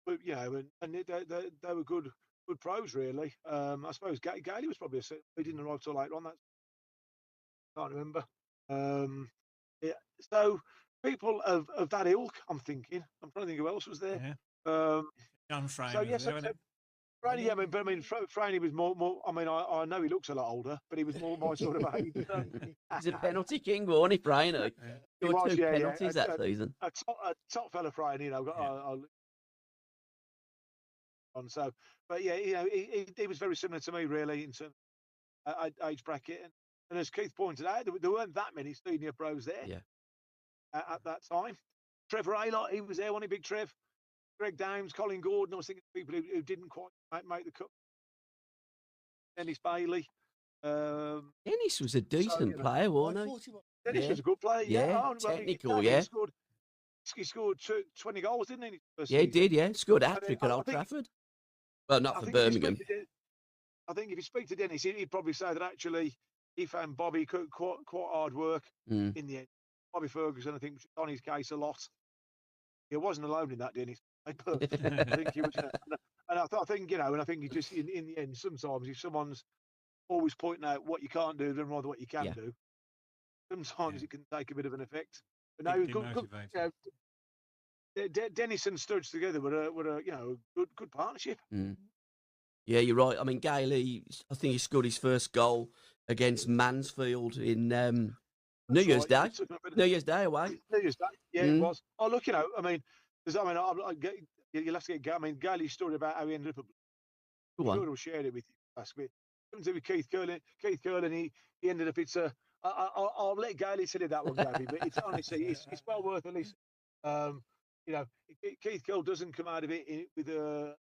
But and they were good pros, really. I suppose Gailey was probably he didn't arrive till later on. That can't remember. So people of that ilk, I'm trying to think who else was there. John Frame. So yes, Franny, Franny was more. I mean, I know he looks a lot older, but he was more my sort of age. He's a penalty king, wasn't he, Franny? He got 2 penalties that season. A top fella, Franny. So, but he was very similar to me, really, in terms of age bracket. And as Keith pointed out, there weren't that many senior pros there. Yeah. At that time, Trevor Aylott, he was there, wasn't he, Big Trev? Greg Downs, Colin Gordon. I was thinking of people who didn't quite make the cut. Dennis Bailey. Dennis was a decent player, wasn't he? Dennis was a good player. Technical, He scored 20 goals, didn't he? In his first Yeah, he season? did, yeah. Scored a hat-trick at I Old think- Trafford. Well, not I for think if you Birmingham. I think if you speak to Dennis, he'd probably say that actually he found Bobby quite hard work in the end. Bobby Ferguson, I think, was on his case a lot. He wasn't alone in that, Dennis. I think he was, and I think, and I think he just in the end, sometimes if someone's always pointing out what you can't do than rather what you can do, sometimes it can take a bit of an effect. But no, Dennis and Studge together were a good partnership. Yeah, you're right. I mean, Gailey, I think he scored his first goal against Mansfield in New Year's Day. New Year's Day away. New Year's Day, yeah, it was. Oh, look, I mean, you'll have to get. I mean, Gailey's story about how he ended up. Go on. I will share it with you. Ask me. Something to do with Keith Curlin. Keith Curlin, he ended up. I'll let Gailey tell you that one, Gabby. But it's honestly, it's well worth at least. Keith Curl doesn't come out of it with a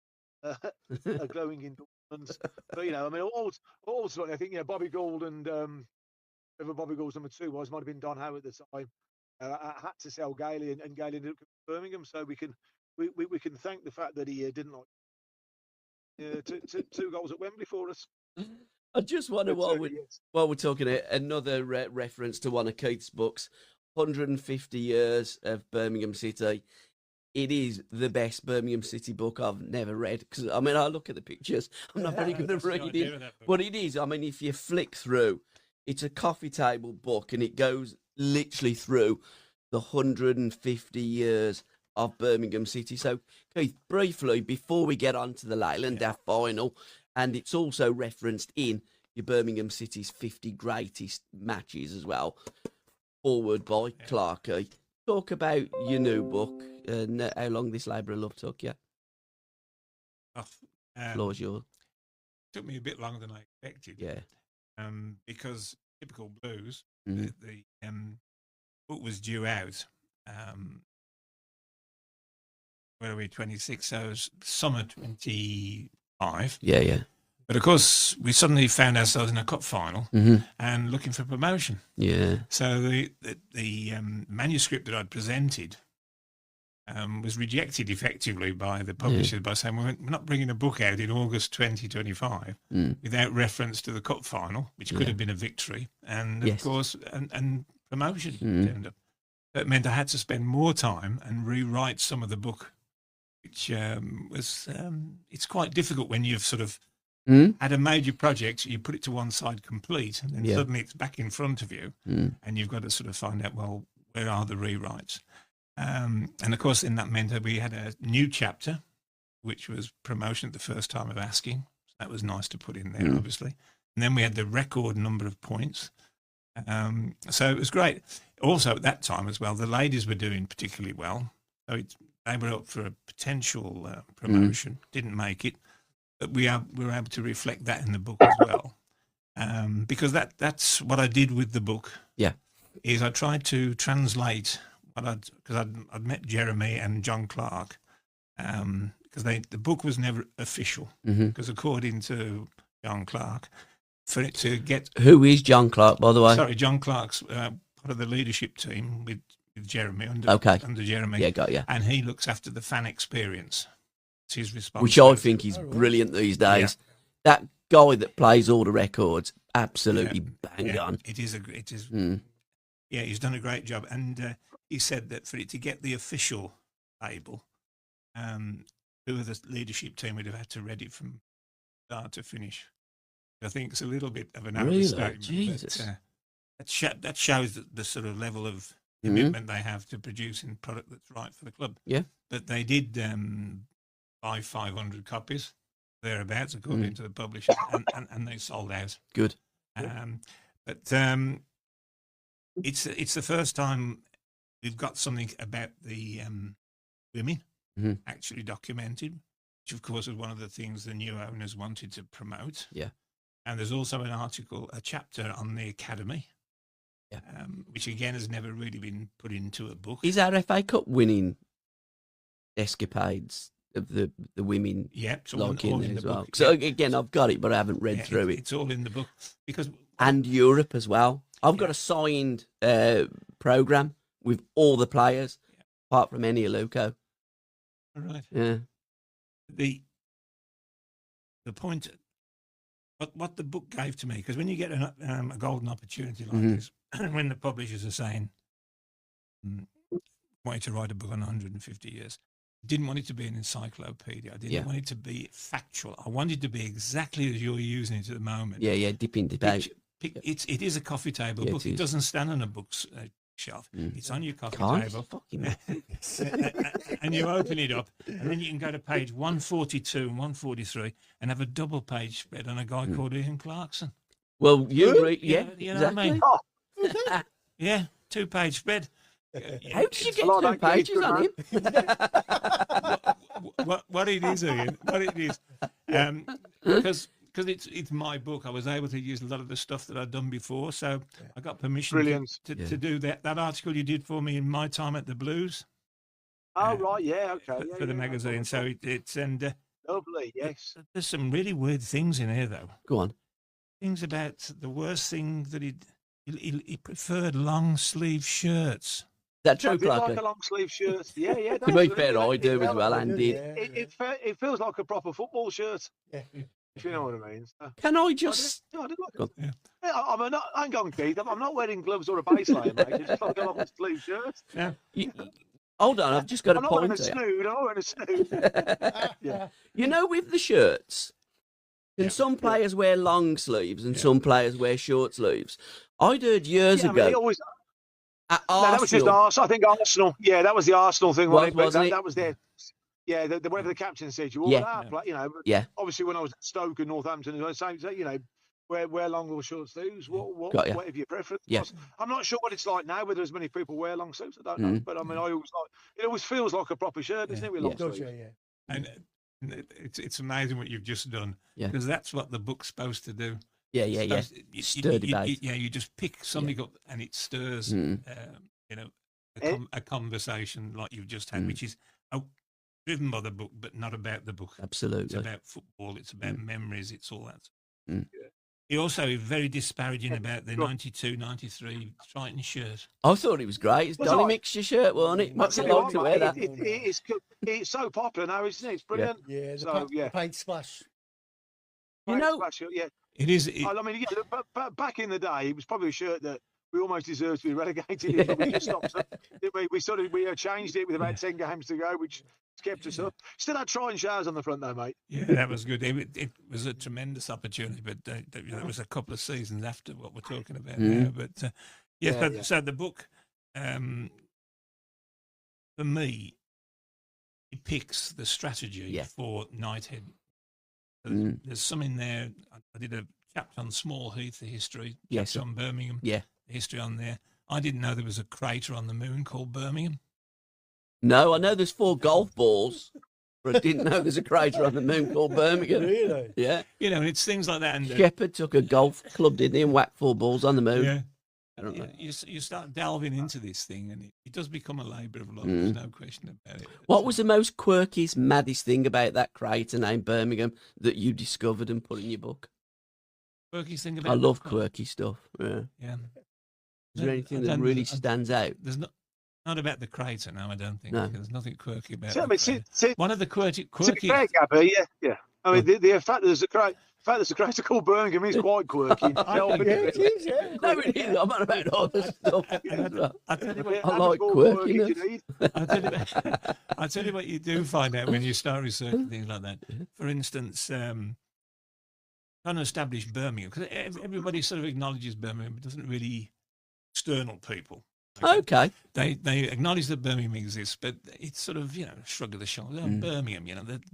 glowing indulgence. But I mean, ultimately, I think Bobby Gould and whoever Bobby Gould's number 2 was might have been Don Howe at the time. I had to sell Gailey, and Gailey ended up Birmingham, so we can thank the fact that he didn't like 2 goals at Wembley for us. I just wonder while we're talking another reference to one of Keith's books, 150 years of Birmingham City. It is the best Birmingham City book I've never read. Because I mean, I look at the pictures. I'm not very good at reading, but it is. I mean, if you flick through, it's a coffee table book, and it goes literally through the 150 years of Birmingham City. So, Keith, briefly before we get on to the Leyland our final, and it's also referenced in your Birmingham City's 50 greatest matches as well, forward by Clarkson. Talk about your new book and how long this labour of love took you. Floor's yours. Took me a bit longer than I expected. Yeah. Because typical blues, the book was due out. Where are we? 26. So it was summer 25. Yeah. But of course, we suddenly found ourselves in a cup final and looking for promotion. Yeah. So the manuscript that I'd presented was rejected effectively by the publishers by saying we're not bringing a book out in August 2025 without reference to the cup final, which could have been a victory, and of course, and promotion turned up. That meant I had to spend more time and rewrite some of the book, which was it's quite difficult when you've sort of had a major project, you put it to one side complete, and then suddenly it's back in front of you, and you've got to sort of find out, well, where are the rewrites? And of course, in that meant that we had a new chapter, which was promotion at the first time of asking. So that was nice to put in there, obviously. And then we had the record number of points. So it was great. Also, at that time as well, the ladies were doing particularly well. So they were up for a potential promotion, didn't make it. But we were able to reflect that in the book as well. Because that's what I did with the book. Yeah. Is I tried to translate because I'd met Jeremy and John Clark, because the book was never official, because according to John Clark, for it to get... Who is John Clark, by the way? Sorry, John Clark's part of the leadership team with Jeremy, under Jeremy. Yeah, got you. And he looks after the fan experience. It's his responsibility. Which I think is brilliant these days. Yeah. That guy that plays all the records, absolutely bang on. It is. Yeah, he's done a great job. And he said that for it to get the official label, who of the leadership team would have had to read it from start to finish. I think it's a little bit of an understatement. Jesus. But that shows the sort of level of commitment they have to producing product that's right for the club. Yeah. But they did buy 500 copies, thereabouts, according to the publisher, and they sold out. Good. But it's the first time we've got something about the women actually documented, which of course was one of the things the new owners wanted to promote. Yeah. And there's also a chapter on the academy, which again has never really been put into a book. Is our FA Cup winning escapades of the women. Yeah, it's like all in in there the as well. book. So Yeah. again, I've got it, but I haven't read Yeah, through it. It's all in the book because And Europe as well. I've got a signed program with all the players, apart from Eni Aluko. right. Yeah. The point, what the book gave to me, because when you get a golden opportunity like Mhm. this, when the publishers are saying, want you to write a book on 150 years, I didn't want it to be an encyclopedia. I didn't want it to be factual. I wanted it to be exactly as you're using it at the moment. Yeah, dip in, dip out. It is a coffee table Yeah, book. it It is. doesn't stand on a bookshelf. It's on your coffee Can't. table. Fucking And you open it up, and then you can go to page 142 and 143 and have a double page spread on a guy called Ian Clarkson. Well, you read, You know what I mean? Oh, Yeah, 2-page spread. How did you get like 2 that, pages good on him? What it is, Ian, what it is, because it's my book, I was able to use a lot of the stuff that I'd done before, so I got permission to do that article you did for me in my time at the Blues. Oh, right, yeah, okay. For the magazine, so it's Lovely, yes. There's some really weird things in here, though. Go on. Things about the worst thing that he preferred long sleeve shirts. That true, I did Clark? like a long sleeve shirt. Yeah. To be fair, I do as well, and did. It feels like a proper football shirt. Yeah. If you know what I mean. So, Can I just? I did like Go it. on. Yeah, hang on, Keith. I'm not wearing gloves or a base layer, mate. It's just like a long sleeve shirt. Yeah. Hold on, I've just got I'm a not wearing point a here. snood. I'm not wearing a snood. Yeah. You know, with the shirts, can some players wear long sleeves and some players wear short sleeves? I'd heard years Yeah, I ago. mean, he always, at no, that was just Arsenal, Arsenal. I think Arsenal. Yeah, that was the Arsenal thing. Wasn't it? That was their. Yeah, whatever the captain said, you all Yeah. that. You know, but Yeah. obviously when I was at Stoke and Northampton, same. You know, wear long or short sleeves. Got ya. Whatever your preference Yeah. was. I'm not sure what it's like now. Whether as many people wear long sleeves, I don't know. But I mean, it always feels like a proper shirt, doesn't it? With long sleeves. And it's amazing what you've just done, Yeah. because that's what the book's supposed to do. Yeah. Stir You debate. you just pick something up and it stirs, a conversation like you've just had, which is driven by the book, but not about the book. Absolutely. It's about football. It's about memories. It's all that. Mm. He also is very disparaging about the 92-93 Triton shirt. I thought it was great. It's Donny Mixture shirt, wasn't it? What's it like to wear that? It's so popular now, isn't it? It's brilliant. Yeah, the paint splash. You know, yeah. It is. I mean, but back in the day, it was probably a shirt that we almost deserved to be relegated. But we just stopped. We changed it with about 10 games to go, which kept us up. Still had Triton showers on the front though, mate. Yeah, that was good. It was a tremendous opportunity, but that was a couple of seasons after what we're talking about now. But so the book, for me, it picks the strategy for Knighthead. There's some in there. I did a chapter on Small Heath, the history. Chapter on Birmingham, the history on there. I didn't know there was a crater on the moon called Birmingham. No, I know there's 4 golf balls, but I didn't know there's a crater on the moon called Birmingham. Really? Yeah. You know, it's things like that. And Shepherd took a golf club, didn't he, and whacked 4 balls on the moon. Yeah. I don't know. You start delving into this thing, and it does become a labour of love. There's no question about it. What was the most quirkiest, maddest thing about that crater named Birmingham that you discovered and put in your book? Quirky thing about I love quirky stuff. Yeah. Yeah. Is there anything that really stands out? There's not about the crater, no, I don't think. No. There's nothing quirky about I it. mean, One of the quirky. To be fair, Gabby, yeah. I mean, the fact that there's a crater called Birmingham is quite quirky. Yeah, it is, yeah. No, it is. I'm not about other stuff. I'll tell you what, I like quirkiness. I'll tell you what you do find out when you start researching things like that. For instance, trying to establish Birmingham, because everybody sort of acknowledges Birmingham, but doesn't really external people. Okay. They acknowledge that Birmingham exists, but it's sort of, shrug of the shoulders. Birmingham,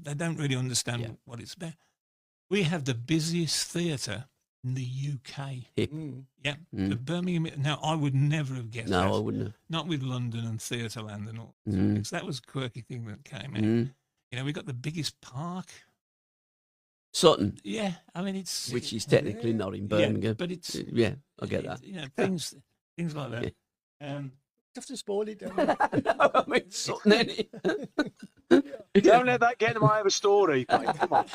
they don't really understand what it's about. We have the busiest theatre in the UK. Yeah, the Birmingham. Now, I would never have guessed that. No, I wouldn't have. Not with London and Theatreland and all. So that was a quirky thing that came out. We got the biggest park. Sutton. Yeah, I mean, it's... Which is technically not in Birmingham. Yeah, but it's... Yeah, I get that. Things like that. You have to spoil it, don't No, I mean, Sutton, innit? Don't let that get in the way of a story. Mate. Come on.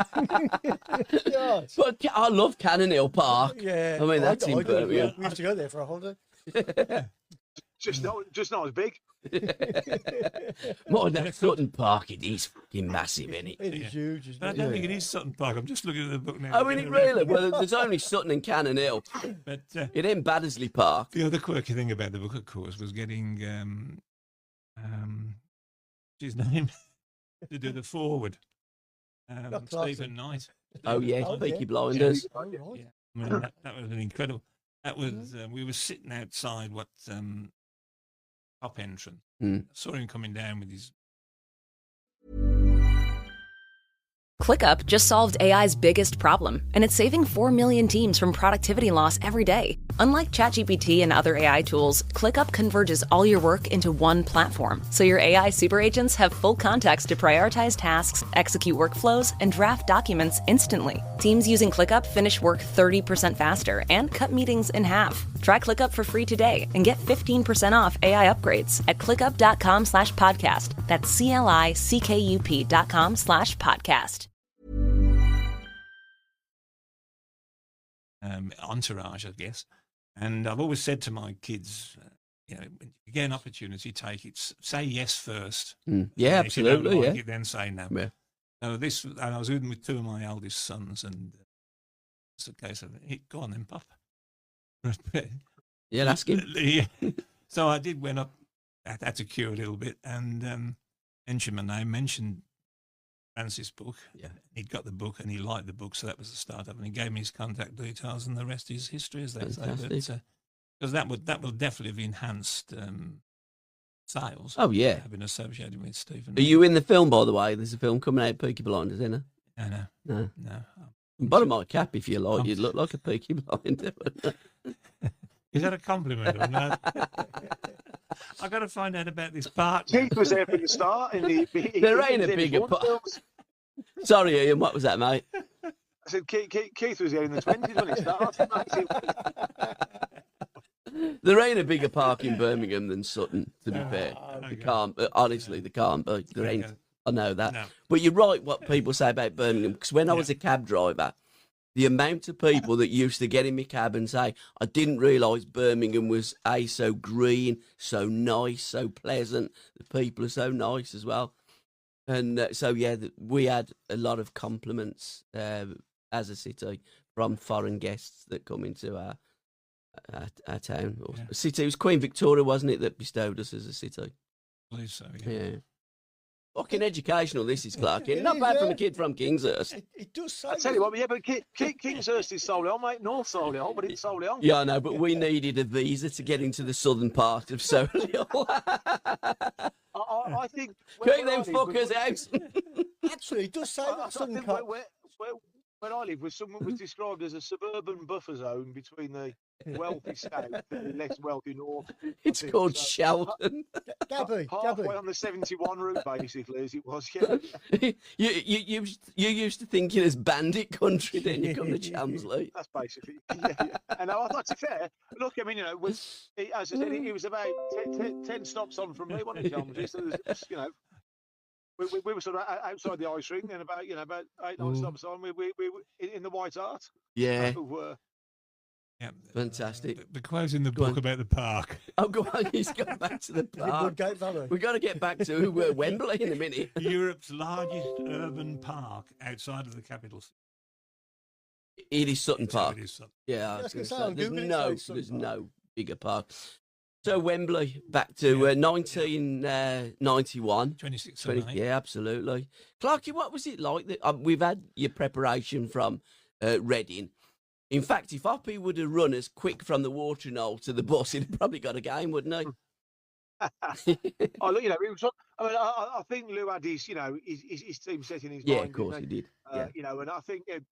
Yes. But I love Cannon Hill Park. Yeah. I mean, that's in do as well. Birmingham. We used to go there for a holiday. Just not as big. More than Sutton Park, it is fucking massive, isn't it? It is huge, isn't But I it? don't think it is Sutton Park. I'm just looking at the book now. Oh, isn't it really? Well, there's only Sutton and Cannon Hill. But It ain't Baddesley Park. the other quirky thing about the book, of course, was getting his name to do the forward. Clarkson. Stephen Knight. Oh, yeah, Oh, Peaky yeah. Blinders. Oh, right. Yeah. I mean, that was an incredible. That was we were sitting outside top entrance. Mm. Saw him coming down with his. ClickUp just solved AI's biggest problem, and it's saving 4 million teams from productivity loss every day. Unlike ChatGPT and other AI tools, ClickUp converges all your work into one platform, so your AI super agents have full context to prioritize tasks, execute workflows, and draft documents instantly. Teams using ClickUp finish work 30% faster and cut meetings in half. Try ClickUp for free today and get 15% off AI upgrades at clickup.com/podcast. That's CLICKUP.com/podcast. Entourage, I guess. And I've always said to my kids, when you get an opportunity, take it. Say yes first. Yeah, And if you don't absolutely, like yeah. it, then say no. Yeah. So and I was with two of my eldest sons, and it's a case of, hey, go on then, Pop. Yeah, that's good. Yeah. So I went up, I had to cure a little bit, and mentioned my name, mentioned Francis' book. Yeah. He'd got the book and he liked the book, so that was the start of it. And he gave me his contact details, and the rest is history, as they Fantastic. say. Because that will definitely have enhanced sales. Oh, yeah. Having associated with Stephen. Are you in the film, by the way? There's a film coming out, Peaky Blinders, isn't it? No. No. Bottom my cap, if you like. You'd look like a Peaky Blinder. Is that a compliment or not? I got to find out about this part. Keith was there from the start. There ain't a bigger part. Sorry, Ian, what was that, mate? I said Keith was there in the 20s when it started. There ain't a bigger park in Birmingham than Sutton, to be fair. There can't, honestly, there can't be. There ain't. I know that. No. But you're right what people say about Birmingham, because when I was a cab driver, the amount of people that used to get in my cab and say, I didn't realise Birmingham was, so green, so nice, so pleasant. The people are so nice as well. And we had a lot of compliments as a city from foreign guests that come into our town. Or city. It was Queen Victoria, wasn't it, that bestowed us as a city? I believe so, Yeah. Fucking educational, this is, Clark. Not bad from a kid from Kingshurst. It does say. I tell you what, yeah, but Kingshurst is Solihull, mate. North Solihull, but it's Solihull. Yeah, I know, but we needed a visa to get into the southern part of Solihull. I think. Keep them fuckers out. Actually, it does say I that Southern think Cop. where I live, was described as a suburban buffer zone between the wealthy south and the less wealthy north. It's called Shelton. Gabby. Halfway on the 71 route, basically, as it was. Yeah. you used to think it was bandit country, then you come to Chamsley. That's basically. Yeah. And I thought, to be fair, look, I mean, as I said, it was about 10 stops on from me, wasn't it, Chelmsford? So there's, we were sort of outside the ice rink, and about 8-9 stops on, we were in the White Hart. Yeah. Yeah. Fantastic. The quote in the book about the park. Oh, go on, he's gone back to the park. Woodgate Valley. We've got to get back to Wembley in a minute. Europe's largest urban park outside of the capital city. It is Sutton Park. It is Sutton. Yeah, I was gonna say, on Google it says Sutton there's Park. no bigger park. So Wembley, back to 1991. 26th 20, of May. yeah, absolutely. Clarky, what was it like? We've had your preparation from Reading. In fact, if Hoppy would have run as quick from the watering hole to the bus, he'd have probably got a game, wouldn't he? Oh, look, it was. I mean, I think Lou had his team set in his mind. Yeah, of course he did. Yeah. And I think it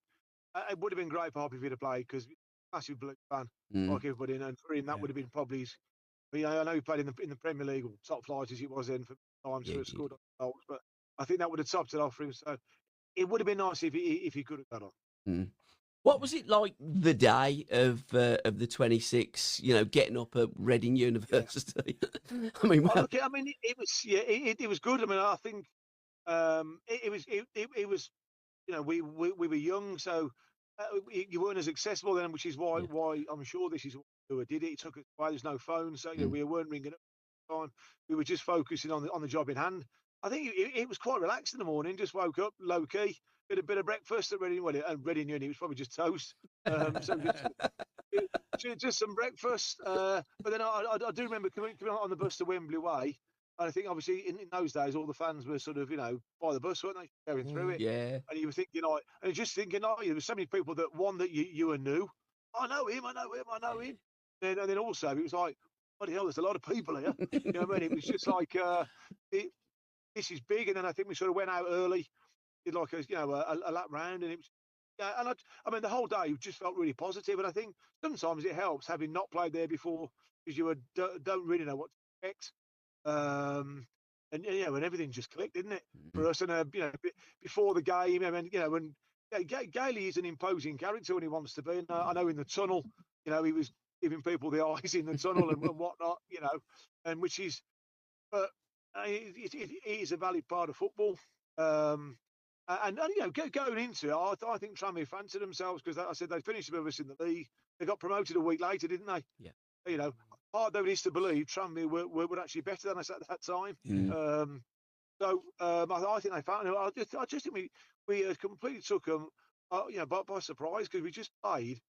would have been great for Hoppy if he'd have played, because massive Blue fan, like everybody, and for him that would have been probably his. I know he played in the Premier League, or top flight as it was then for times, so he scored goals, but I think that would have topped it off for him. So it would have been nice if he could have got on. What was it like the day of the 26th? Getting up at Reading University. I mean, it was it was good. I mean, I think It was, we were young, so you weren't as accessible then, which is why I'm sure this is who did it. It took us away. There's no phone, so we weren't ringing up all the time. We were just focusing on the job in hand. I think it was quite relaxed in the morning. Just woke up low key, did a bit of breakfast. And Ready knew it was probably just toast. Just some breakfast. But then I do remember coming on the bus to Wembley Way. And I think obviously in those days all the fans were sort of by the bus, weren't they, going through it? Yeah. And you were thinking and just thinking there were so many people that you knew. I know him. And then also it was like, bloody hell, there's a lot of people here. You know what I mean? It was just like this is big. And then I think we sort of went out early, did like a lap round, and it was. Yeah, and I mean the whole day just felt really positive. And I think sometimes it helps having not played there before because you don't really know what to expect. And everything just clicked, didn't it, for us? And before the game, when Gailey is an imposing character when he wants to be. And I know in the tunnel, he was giving people the eyes in the tunnel and whatnot, and which is, but it is a valid part of football. And going into it, I think Tranmere fancied themselves because I said they finished above us in the league. They got promoted a week later, didn't they? Yeah. Hard though it is to believe, Tranmere were actually better than us at that time. I think they found. I just think we completely took them, by surprise because we just played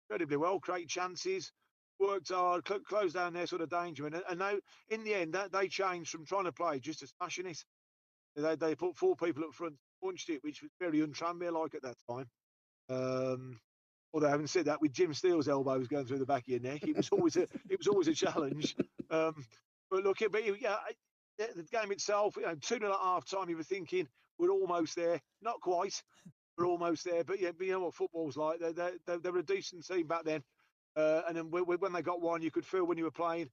incredibly well, created chances, worked hard, closed down their sort of danger, and now in the end they changed from trying to play just to smashing it. They put 4 people up front, punched it, which was very un-Tranmere-like at that time. Although having said that, with Jim Steele's elbows going through the back of your neck, it was always a challenge. But look, the game itself, 2-0 at half time, you were thinking we're almost there, not quite, we're almost there. But you know what football's like. They were a decent team back then, and then when they got one, you could feel when you were playing.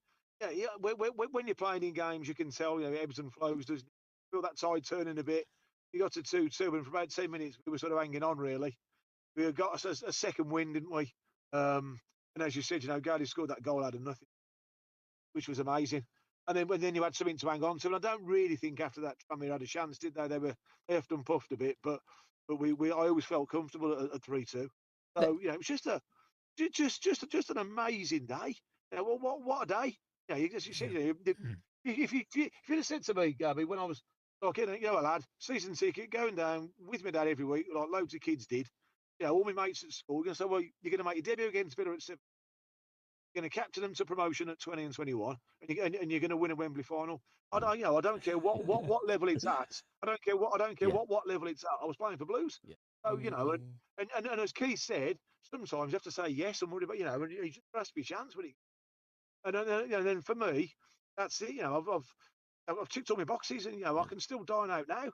When you're playing in games, you can tell ebbs and flows. Does feel that tide turning a bit. You got to 2-2, and for about 10 minutes we were sort of hanging on really. We got us a second win, didn't we? And as you said, Gailey scored that goal out of nothing, which was amazing. And then you had something to hang on to. And I don't really think after that Tranmere had a chance, did they? They huffed and puffed a bit, but I always felt comfortable at 3-2. So it was just an amazing day. What a day! As you said, if you'd have said to me, Gabby, when I was talking, lad, season ticket going down with my dad every week, like loads of kids did. All my mates at school, you're going to say, well, you're going to make your debut against Villa at 7. You're going to capture them to promotion at 20 and 21, and you're going to win a Wembley final. I don't care what level it's at. I don't care what level it's at. I was playing for Blues. Yeah. So, and as Keith said, sometimes you have to say yes and worry about, and you just has to be a chance with it. And then for me, that's it. I've ticked all my boxes, and I can still dine out now.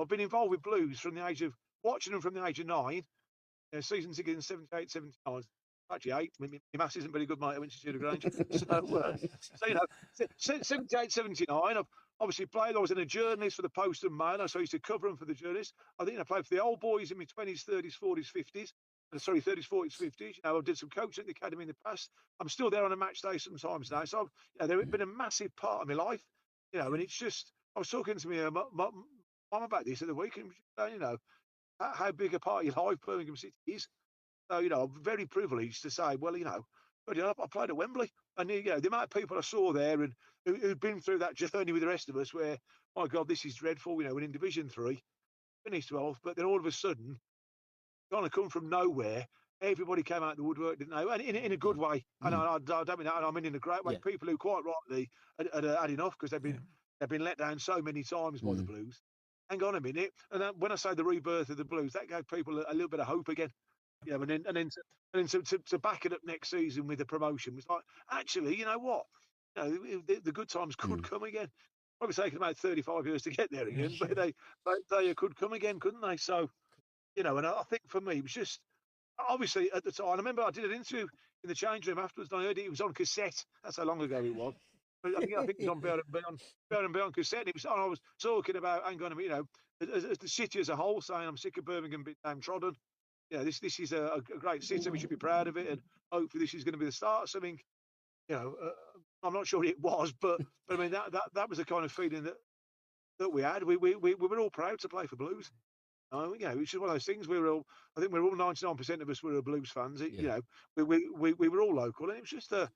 I've been involved with Blues from the age of watching them from the age of 9. Season ticket in 78, 79. Actually 8. My maths isn't very good, mate. I went to Tudor Grange. So 78, 79. I've obviously played. I was in a journalist for the Post and Mail, so I used to cover them for the journalists. I think I played for the old boys in my 20s, 30s, 40s, 50s. 30s, 40s, 50s. I did some coaching at the academy in the past. I'm still there on a match day sometimes now. So they've been a massive part of my life. And it's just, I was talking to my mum about this at the weekend. How big a part of your life Birmingham City is. So, I'm very privileged to say, well, I played at Wembley. And, the amount of people I saw there and who'd been through that journey with the rest of us where, my God, this is dreadful, we're in Division 3, finished 12th, but then all of a sudden, kind of come from nowhere, everybody came out of the woodwork, didn't they? And in a good way. And I don't mean that, I mean in a great way. Yeah. People who quite rightly had enough because they've been let down so many times by the Blues. Hang on a minute. And when I say the rebirth of the Blues, that gave people a little bit of hope again. And then to back it up next season with the promotion was like, actually, you know what? The good times could come again. Probably taken about 35 years to get there again, but they could come again, couldn't they? So, and I think for me, it was just, obviously at the time, I remember I did an interview in the change room afterwards, and I heard it was on cassette. That's how long ago it was. I think it was on Bear and Bear on cassette. I was talking about, hang on a minute, as the city as a whole, saying I'm sick of Birmingham being downtrodden. This is a great city. We should be proud of it, and hopefully this is going to be the start of something. I'm not sure it was, but I mean that was the kind of feeling that we had. We were all proud to play for Blues. Which is one of those things. I think we're all 99% of us were Blues fans. You know, we were all local, and it was just to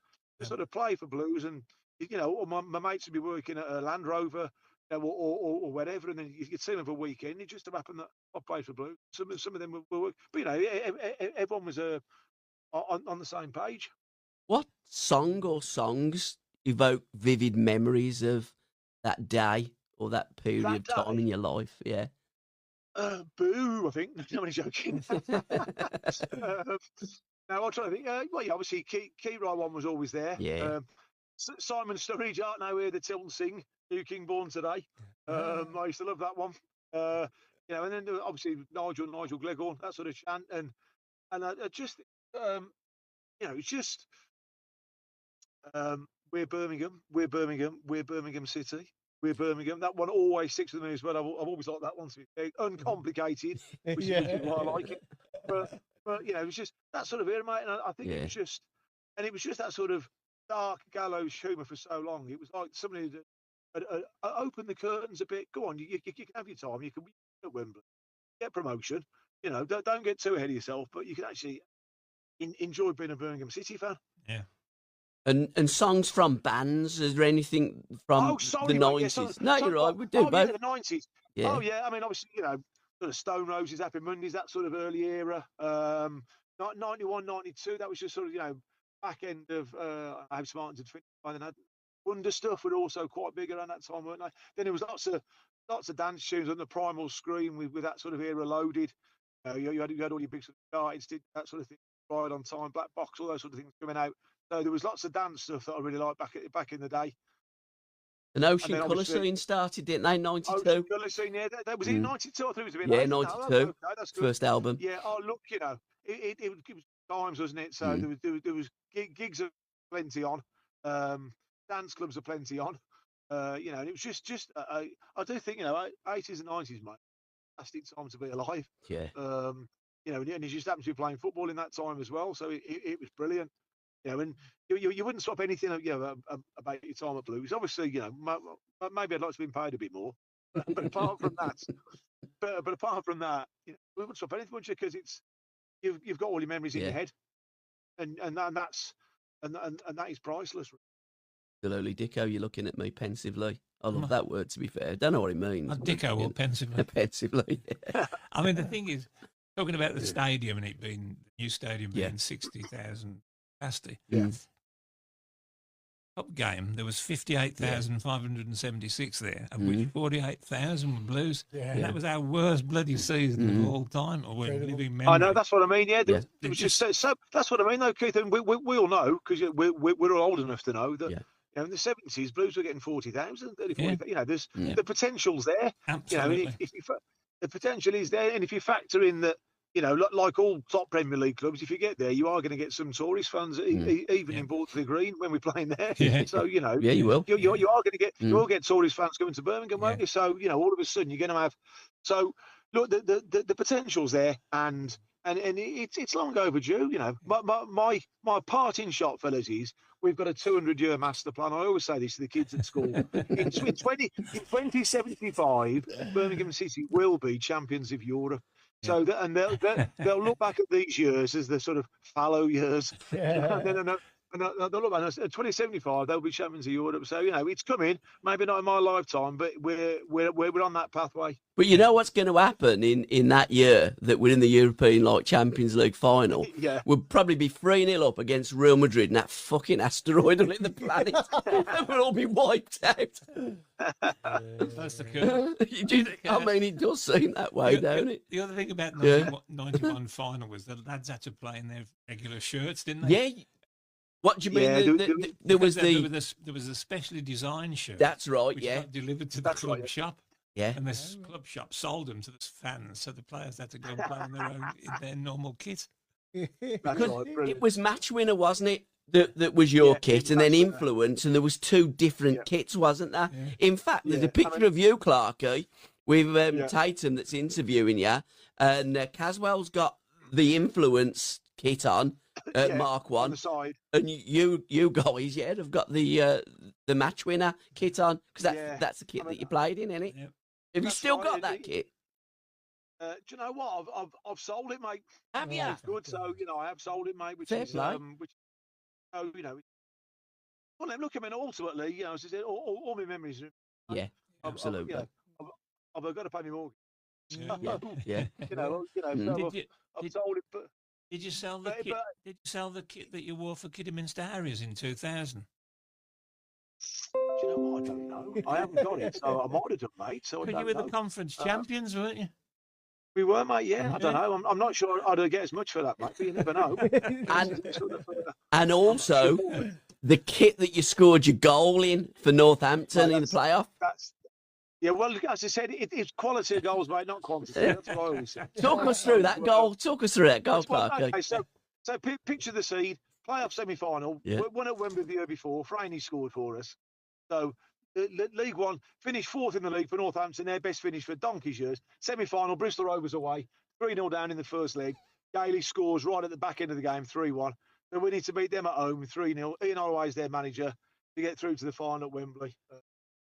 sort of play for Blues. And or my mates would be working at a Land Rover, or whatever, and then you'd see them for a weekend. It just so happened that I played for Blues. Some of them were, but everyone was on the same page. What song or songs evoke vivid memories of that day or that period of time in your life? Yeah. Boo, I think. No, I'm joking. Now, I'm trying to think. Obviously, Key Rye one was always there. Yeah. Simon Sturridge, Art Now Hear the Tilton Sing, New King Born Today. I used to love that one. And then obviously Nigel Gleghorn, that sort of chant. And I just, it's just, we're Birmingham, City. We're Birmingham. That one always sticks with me as well. I've always liked that one to be uncomplicated, which is why I like it. But it was just that sort of era, mate. And I think it was just that sort of dark gallows humour for so long. It was like somebody had opened the curtains a bit. Go on, you can have your time. You can at Wembley, get promotion. Don't get too ahead of yourself. But you can actually enjoy being a Birmingham City fan. Yeah. And songs from bands. Is there anything from the 90s? No, you're right. We do both. The 90s. Yeah. Oh yeah. I mean, obviously, sort of Stone Roses, Happy Mondays, that sort of early era. 91, 92. That was just sort of back end of how Smartens had finished. And had Wonder Stuff were also quite big around that time, weren't they? Then there was lots of dance tunes on the Primal Scream with that sort of era loaded. You had all your big sort of guides, did that sort of thing. Ride on Time, Black Box, all those sort of things coming out. So there was lots of dance stuff that I really liked back in the day. An Ocean Colour Scene started, didn't they? 92. Ocean Colour Scene, yeah. That was in 92. I thought it was a bit. Yeah, later. 92. That's first album. Yeah. Oh, look, it was times, wasn't it? So there was gigs of plenty on, dance clubs are plenty on. And it was just. I do think 80s and 90s, mate. Fantastic time to be alive. Yeah. And he just happened to be playing football in that time as well, so it was brilliant. And you wouldn't swap anything about your time at Blues. Obviously, maybe I'd like to have been paid a bit more, but apart from that, we wouldn't swap anything much because you've got all your memories in your head, and that is priceless. Absolutely, Dicko, you're looking at me pensively. I love that word, to be fair. I don't know what it means. Dicko or pensively? Pensively. Yeah. I mean, the thing is, talking about the stadium and it being, the new stadium being 60,000 capacity. Yeah. Top game, there was 58,576 there, of which 48,000 were Blues. Yeah. And that was our worst bloody season of all time. Or we're living memory. I know, that's what I mean, it was just so that's what I mean, though, Keith, and we all know, because we're all old enough to know that in the 70s, Blues were getting 40,000, 30,000, there's the potential's there. Absolutely. If the potential is there, and if you factor in that, like all top Premier League clubs, if you get there, you are going to get some tourist fans, even in Bortley Green when we're playing there. Yeah. So you will. You are going to get you will get tourist fans coming to Birmingham, won't you? So all of a sudden you're going to have. So look, the potential's there, and it's long overdue. My parting shot, fellas, is we've got a 200-year master plan. I always say this to the kids at school. in 2075, Birmingham City will be champions of Europe. So they'll look back at these years as the sort of fallow years, and they'll look back at 2075. They'll be champions of Europe. So it's coming. Maybe not in my lifetime, but we're on that pathway. But you know what's going to happen in that year that we're in the European Champions League final? Yeah. We'll probably be 3-0 up against Real Madrid, and that fucking asteroid will hit the planet, and we'll all be wiped out. That's the curve. I mean, it does seem that way, don't it? The other thing about 91 final was the lads had to play in their regular shirts, didn't they? Yeah. What do you mean? There was a specially designed shirt. That's right. Which got delivered to the club shop. Yeah. And this club shop sold them to the fans, so the players had to go and play in their normal kit. It was Match Winner, wasn't it? That was your kit, and then Influence, and there was two different kits, wasn't there? Yeah. In fact, there's a picture of you, Clarky, with Tilton that's interviewing you, and Caswell's got the Influence kit on, Mark on 1. the side. And you guys, have got the match winner kit on, because that's the kit that you played in, isn't it? Yep. Have you That's still right, got that kit? Do you know what? I've sold it, mate. Have you? It's good. So I have sold it, mate. Which Fair is play. well, look, I mean, ultimately, as I said, all my memories. Yeah, absolutely. I've got to pay my mortgage. Yeah. I've sold it, but Did you sell the kit? Did you sell the kit that you wore for Kidderminster Harriers in 2000? do you know what? I don't know. I haven't got it, so I might have done, mate. So I But don't you were know. the conference champions, weren't you? We were, mate. Yeah, I don't know. I'm not sure I'd get as much for that, mate. But you never know. And also, the kit that you scored your goal in for Northampton in the playoff. Well, as I said, it's quality of goals, mate, not quantity. That's what I always say. Talk us through that goal. Clark. Okay, so picture the seed, playoff semi-final. Yeah. Won at Wembley the year before. Franey scored for us. So League One finished 4th in the league for Northampton. Their best finish for donkey's years. Semi-final, Bristol Rovers away, 3-0 down in the first leg. Gailey scores right at the back end of the game, 3-1. So we need to beat them at home, 3-0. Ian Holloway's their manager to get through to the final at Wembley.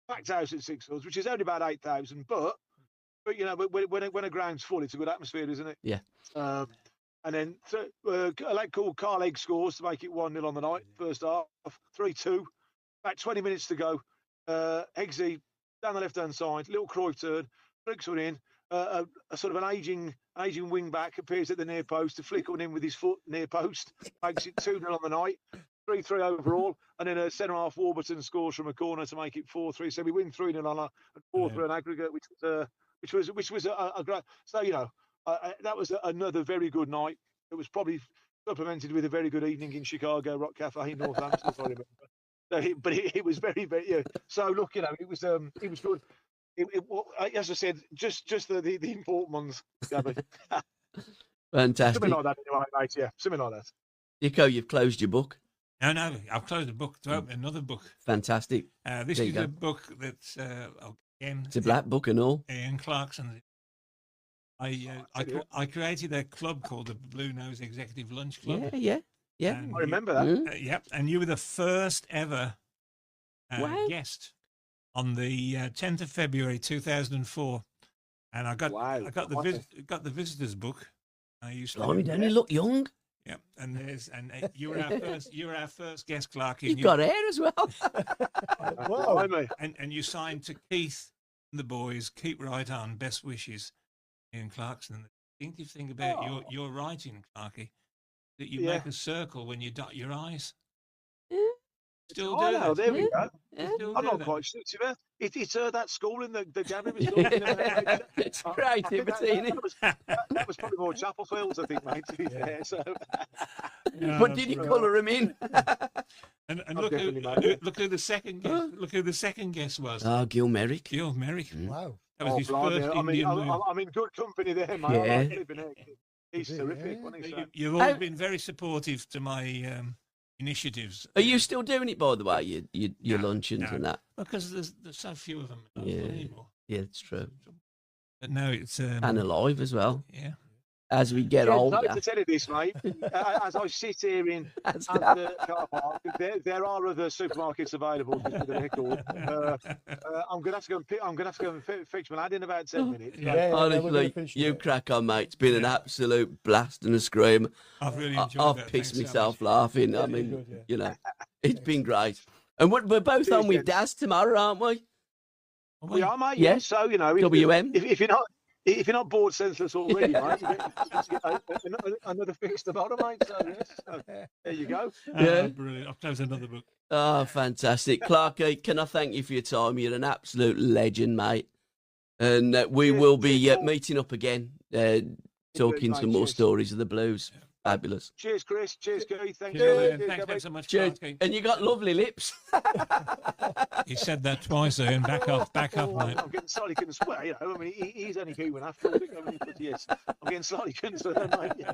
Packed house at 6 which is only about 8,000, but when a ground's full, it's a good atmosphere, isn't it? Yeah. And then a lad called Carl Egg scores to make it 1-0 on the night, first half, 3-2. About 20 minutes to go. Eggsy down the left-hand side, little Cruyff turn, flicks one in. A sort of an aging wing back appears at the near post to flick one in with his foot near post, makes it 2-0 on the night. 3-3 overall, and then a centre-half Warburton scores from a corner to make it 4-3. So we win 3-0 on and 4-3 on aggregate, which was a great. So that was another very good night. It was probably supplemented with a very good evening in Chicago Rock Cafe in Northampton, if I remember. So it was very, very. Yeah. So look, it was good. As I said, just the important ones, Gabby. Fantastic. Something like that, anyway, mate. Yeah, something like that. Nico, you've closed your book. No, I've closed the book to open another book. Fantastic. This is a book that's again. It's a black book and all. Ian Clarkson. I created a club called the Blue Nose Executive Lunch Club. Yeah. I remember that. Yep, and you were the first ever guest on the 10th of February 2004, and I got the visitors book. Blimey, don't you look young? Yeah, and you were our first guest, Clark. You've got hair as well. And you signed to Keith and the boys. Keep right on. Best wishes, Ian Clarkson. The distinctive thing about your writing, Clarky, that you make a circle when you dot your eyes. Still do that. There we go. Yeah. I'm not quite sure. It's that school in the Gabby was talking about. It's creativity. That was probably more Chapel Fields, I think, mate. To be fair. So. But did he colour him in? And look who the second guest. Look who the second guest was. Oh, Gil Merrick. Wow. That was his first Indian move. I'm in good company there, mate. Yeah. I like living here. He's terrific. Wasn't he, so? You've always been very supportive to my initiatives. Are you still doing it, by the way? Your luncheons and that? Because there's so few of them anymore. Yeah, it's true. But no, it's and alive as well. Yeah. As we get older. No, to tell you this, mate. As I sit here in the car park, there are other supermarkets available. Just for the record, I'm gonna have to go and fix my lad in about 10 minutes. Honestly, you crack on, mate. It's been an absolute blast and a scream. I've really enjoyed I've pissed myself laughing. I mean, it's been great. And we're both on with Daz tomorrow, aren't we? We are, mate. Yeah. So WM. If you're not bored senseless already, mate, you get another fix tomorrow, mate. So yes, there you go. Yeah, brilliant. I'll close another book. Oh, fantastic, Clarky. Can I thank you for your time? You're an absolute legend, mate. And we will be meeting up again, talking some more stories of the Blues. Yeah. Fabulous. Cheers, Chris. Cheers, Keith. Thanks. Thanks so much. Cheers. And you got lovely lips. He said that twice, Ian. Back off, mate. I'm getting slightly concerned. I mean, he's only human after all. But yes, I'm getting slightly concerned, mate. Yeah.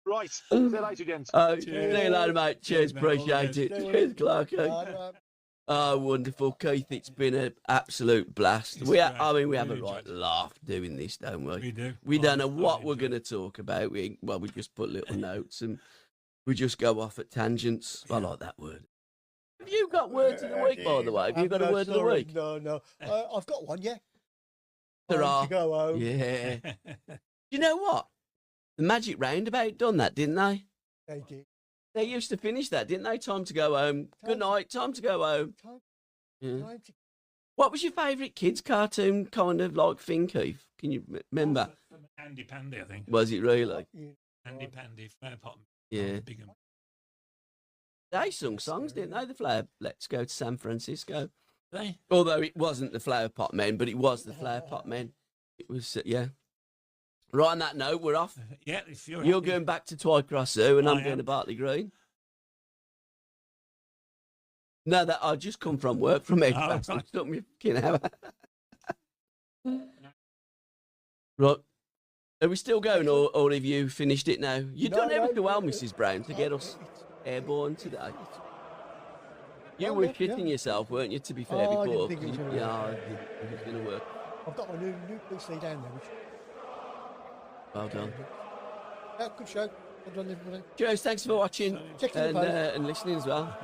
Right. See you later, gents. See you later, mate. Cheers. Appreciate it. Cheers, Clarky. Oh, wonderful, Keith. It's been an absolute blast. We have a right laugh doing this, don't we? We do. We don't know what we're going to talk about. We just put little notes and We just go off at tangents. I like that word. Have you got words of the week, by the way? Have you got a word of the week? No. I've got one, yeah. Hurrah. To go home. Yeah. You know what? The Magic Roundabout done that, didn't they? They did. They used to finish that, didn't they? Time to go home. Good night. Time to go home. Time to... What was your favourite kids' cartoon kind of like thing, Keith? Can you remember? Andy Pandy, I think. Was it really? Andy Pandy, Flower Pot. Yeah. They sung songs, didn't they? The Flower. Let's go to San Francisco. They? Although it wasn't the Flower Pot Men, but it was the Flower Pot Men. It was, yeah. Right on that note, we're off. Yeah, if you're going back to Twycross Zoo, and I'm going to Bartley Green. No, that I just come from work from Edgbaston. Right. Took me fucking hour. Right. Are we still going, or have you finished it now? You've done everything well, Mrs. Brown, to get us airborne today. You were shitting yourself, weren't you, to be fair, before? I didn't think it was going to work. Yeah, it was going to work. I've got my new PC down there. Well done. Yeah, good show. Well done, everybody. Cheers, thanks for watching and listening as well.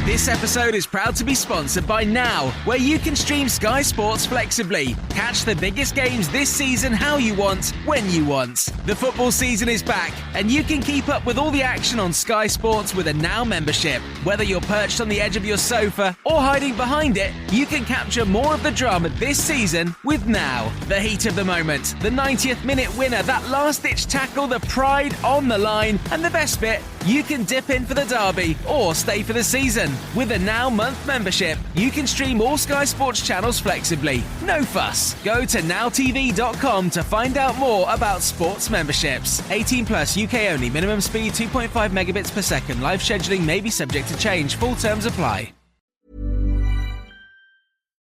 This episode is proud to be sponsored by Now, where you can stream Sky Sports flexibly. Catch the biggest games this season how you want, when you want. The football season is back, and you can keep up with all the action on Sky Sports with a Now membership. Whether you're perched on the edge of your sofa or hiding behind it, you can capture more of the drama this season with Now. The heat of the moment, the 90th minute winner, that last-ditch tackle, the pride on the line, and the best bit, you can dip in for the derby or stay for the season. With a Now month membership, you can stream all Sky Sports channels flexibly. No fuss. Go to nowtv.com to find out more about sports memberships. 18 plus, UK only. Minimum speed 2.5 megabits per second. Live scheduling may be subject to change. Full terms apply.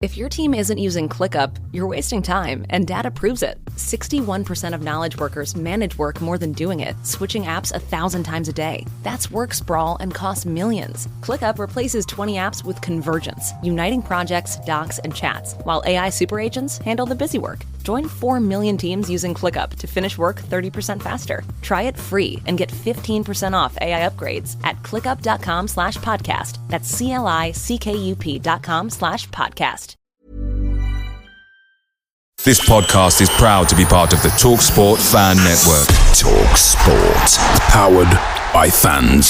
If your team isn't using ClickUp, you're wasting time, and data proves it. 61% of knowledge workers manage work more than doing it, switching apps 1,000 times a day. That's work sprawl and costs millions. ClickUp replaces 20 apps with Convergence, uniting projects, docs, and chats, while AI super agents handle the busy work. Join 4 million teams using ClickUp to finish work 30% faster. Try it free and get 15% off AI upgrades at clickup.com/podcast. That's CLICKUP.com/podcast. This podcast is proud to be part of the TalkSport Fan Network. TalkSport. Powered by fans.